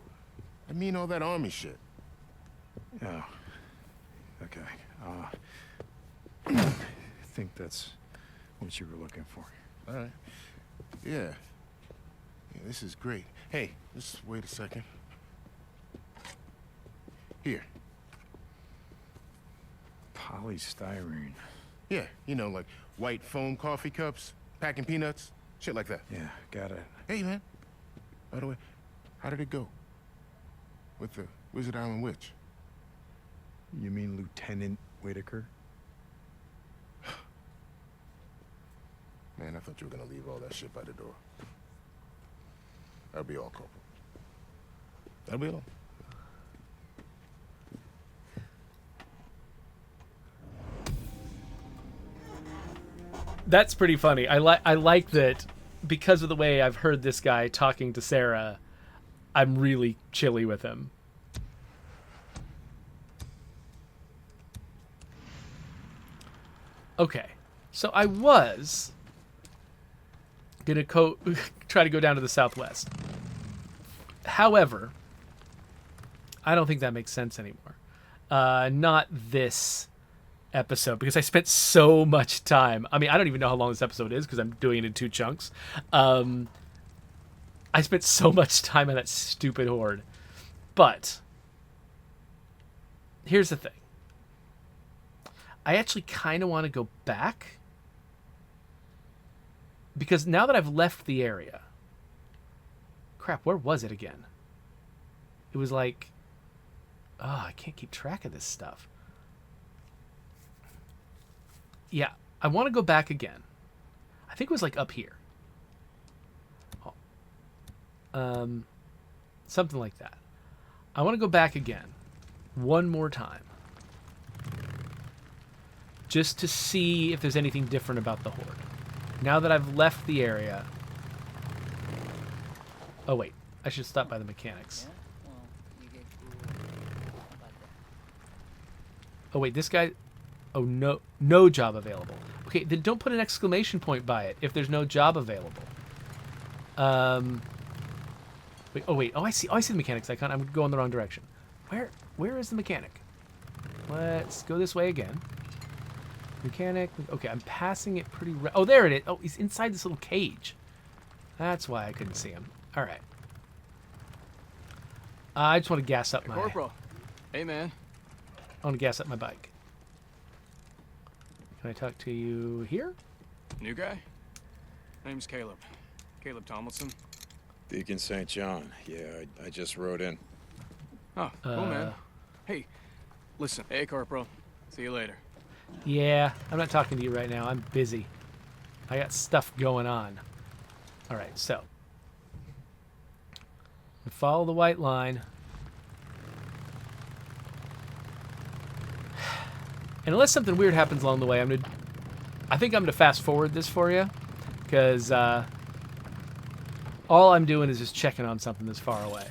I mean all that army shit. Oh. Okay. I think that's what you were looking for. All right. Yeah, this is great. Hey, just wait a second. Here. Polystyrene. Yeah, like white foam coffee cups, packing peanuts, shit like that. Yeah, got it. Hey, man. By the way, how did it go? With the Wizard Island Witch? You mean Lieutenant Whitaker? Man, I thought you were gonna leave all that shit by the door. That'll be all, Corporal. That'll be all. That's pretty funny. I like that because of the way I've heard this guy talking to Sarah. I'm really chilly with him. Okay, so I was gonna try to go down to the southwest. However, I don't think that makes sense anymore. Not this episode, because I spent so much time. I don't even know how long this episode is because I'm doing it in 2 chunks. I spent so much time on that stupid horde. But here's the thing. I actually kind of want to go back because now that I've left the area. Crap, where was it again? It was like, I can't keep track of this stuff. Yeah, I want to go back again. I think it was like up here. Something like that. I want to go back again. One more time. Just to see if there's anything different about the Horde. Now that I've left the area... Oh, wait. I should stop by the mechanics. Oh, wait. This guy... Oh, no. No job available. Okay, then don't put an exclamation point by it if there's no job available. Wait, oh, wait. Oh, I see. Oh, I see the mechanics icon. I'm going the wrong direction. Where is the mechanic? Let's go this way again. Mechanic. Okay, I'm passing it pretty... Oh, there it is. Oh, he's inside this little cage. That's why I couldn't see him. All right. I just want to gas up my... Corporal. Hey, man. I want to gas up my bike. Can I talk to you here? New guy? Name's Caleb. Caleb Tomlinson. Deacon St. John. Yeah, I just rode in. Oh, cool, man. Hey, listen. Hey, Corporal. See you later. Yeah, I'm not talking to you right now. I'm busy. I got stuff going on. All right, so. Follow the white line. And unless something weird happens along the way, I think I'm gonna fast forward this for you, because all I'm doing is just checking on something that's far away.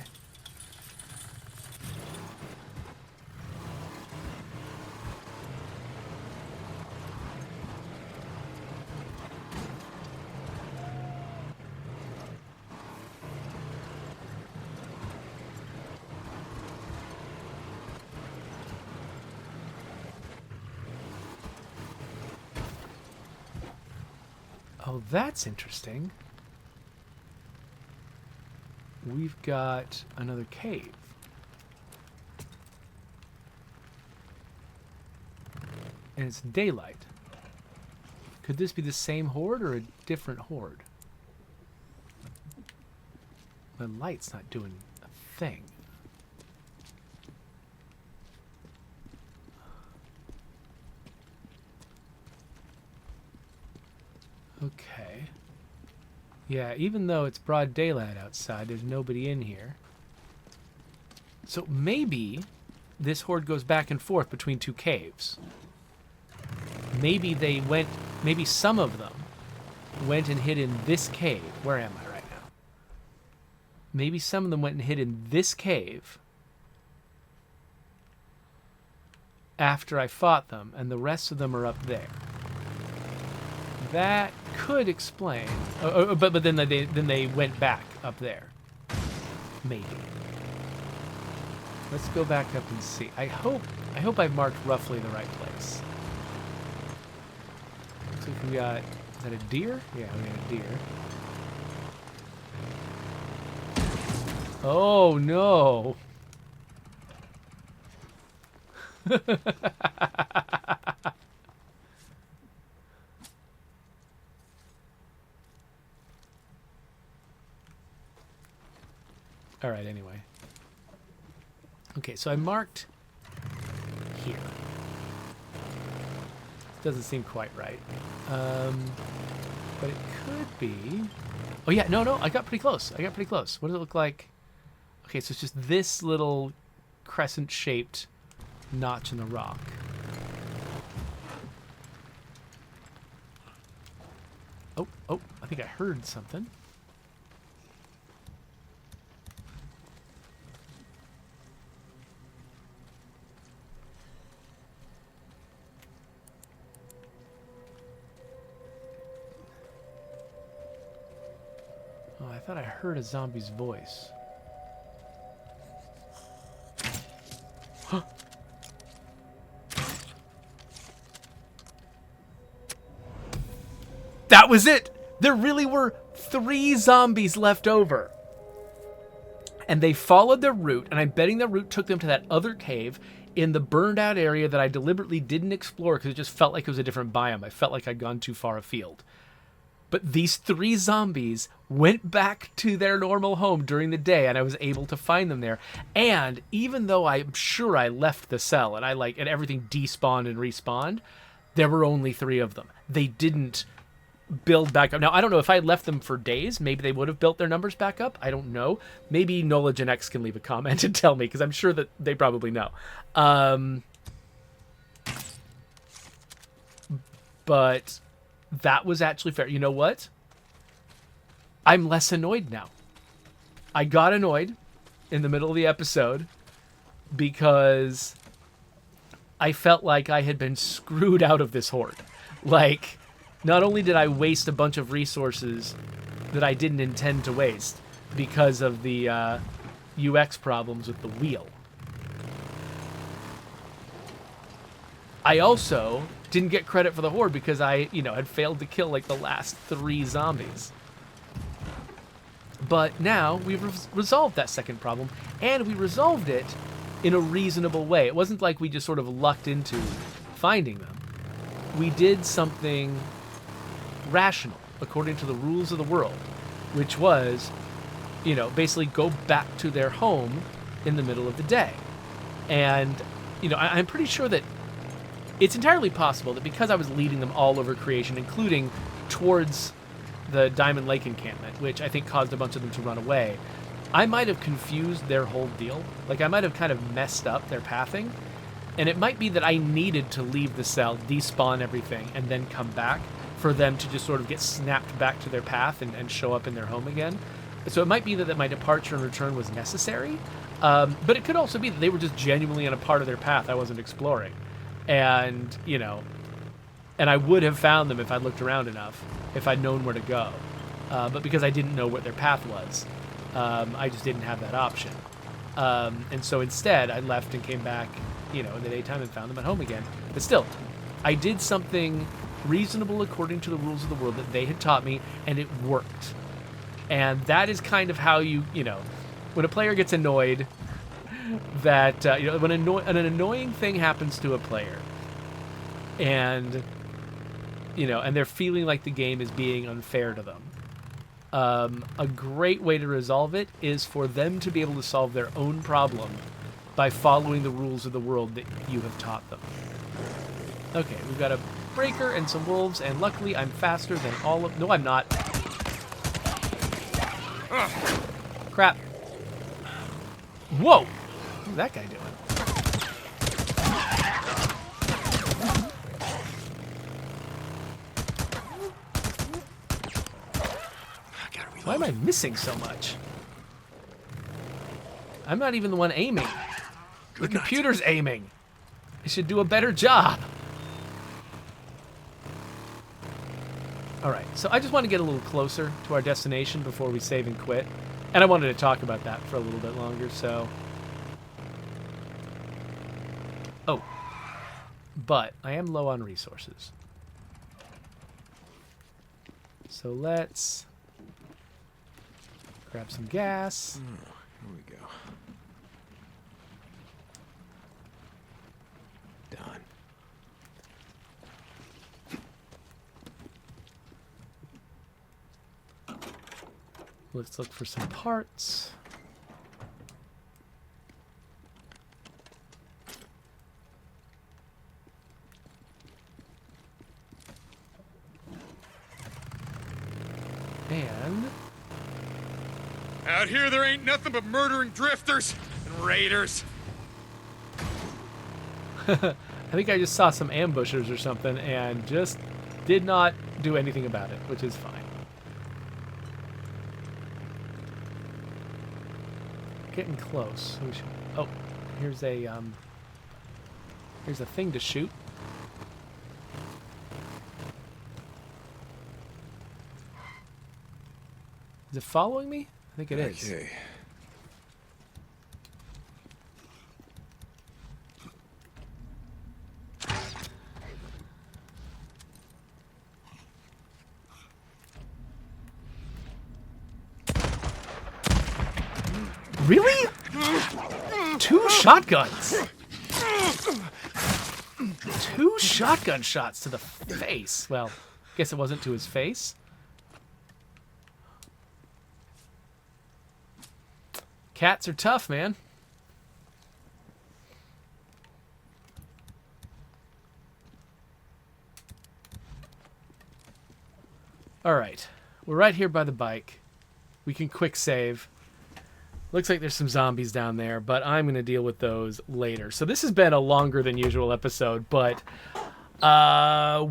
Oh, that's interesting. We've got another cave. And it's daylight. Could this be the same horde or a different horde? My light's not doing a thing. Okay. Yeah, even though it's broad daylight outside, there's nobody in here. So maybe this horde goes back and forth between two caves. Maybe maybe some of them went and hid in this cave. Where am I right now? Maybe some of them went and hid in this cave after I fought them, and the rest of them are up there. That could explain. But then they went back up there. Maybe. Let's go back up and see. I hope I've marked roughly the right place. Looks like we got... Is that a deer? Yeah, we got a deer. Oh no! All right, anyway. Okay, so I marked here. Doesn't seem quite right. But it could be... Oh, yeah, no, I got pretty close. What does it look like? Okay, so it's just this little crescent-shaped notch in the rock. Oh, I think I heard something. Oh, I thought I heard a zombie's voice. Huh. That was it! There really were 3 zombies left over. And they followed their route, and I'm betting their route took them to that other cave in the burned out area that I deliberately didn't explore because it just felt like it was a different biome. I felt like I'd gone too far afield. But these 3 zombies went back to their normal home during the day, and I was able to find them there. And even though I'm sure I left the cell and and everything despawned and respawned, there were only 3 of them. They didn't build back up. Now, I don't know if I had left them for days, maybe they would have built their numbers back up. I don't know. Maybe Knowledge and X can leave a comment and tell me, because I'm sure that they probably know. But that was actually fair. You know what? I'm less annoyed now. I got annoyed in the middle of the episode because I felt like I had been screwed out of this horde. Like, not only did I waste a bunch of resources that I didn't intend to waste because of the UX problems with the wheel, I also didn't get credit for the horde because I, had failed to kill like the last 3 zombies. But now we've resolved that second problem, and we resolved it in a reasonable way. It wasn't like we just sort of lucked into finding them. We did something rational, according to the rules of the world, which was, basically go back to their home in the middle of the day. And, I'm pretty sure that it's entirely possible that because I was leading them all over creation, including towards the Diamond Lake encampment, which I think caused a bunch of them to run away, I might have confused their whole deal. Like, I might have kind of messed up their pathing. And it might be that I needed to leave the cell, despawn everything, and then come back for them to just sort of get snapped back to their path and show up in their home again. So it might be that my departure and return was necessary. But it could also be that they were just genuinely on a part of their path I wasn't exploring. And, and I would have found them if I'd looked around enough, if I'd known where to go. But because I didn't know what their path was, I just didn't have that option. And so instead, I left and came back, in the daytime and found them at home again. But still, I did something reasonable according to the rules of the world that they had taught me, and it worked. And that is kind of how when a player gets annoyed that, when an annoying thing happens to a player, and, and they're feeling like the game is being unfair to them, a great way to resolve it is for them to be able to solve their own problem by following the rules of the world that you have taught them. Okay, we've got a breaker and some wolves, and luckily I'm faster than all of... No, I'm not. Crap. Whoa! What's that guy doing? Why am I missing so much? I'm not even the one aiming. The computer's aiming. It should do a better job. Alright, so I just want to get a little closer to our destination before we save and quit. And I wanted to talk about that for a little bit longer, so... Oh. But I am low on resources. So let's... grab some gas. Here we go. Done. Let's look for some parts. And... Out here, there ain't nothing but murdering drifters and raiders. I think I just saw some ambushers or something and just did not do anything about it, which is fine. Getting close. We should... Oh, here's a thing to shoot. Is it following me? I think it is. Okay. Really? 2 shotguns. 2 shotgun shots to the face. Well, I guess it wasn't to his face. Cats are tough, man. All right. We're right here by the bike. We can quick save. Looks like there's some zombies down there, but I'm going to deal with those later. So this has been a longer than usual episode, but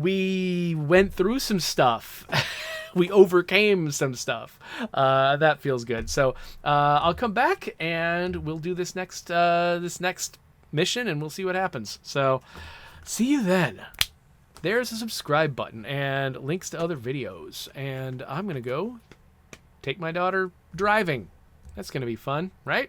we went through some stuff. We overcame some stuff. That feels good. So I'll come back and we'll do this next mission and we'll see what happens. So see you then. There's a subscribe button and links to other videos. And I'm going to go take my daughter driving. That's going to be fun, right?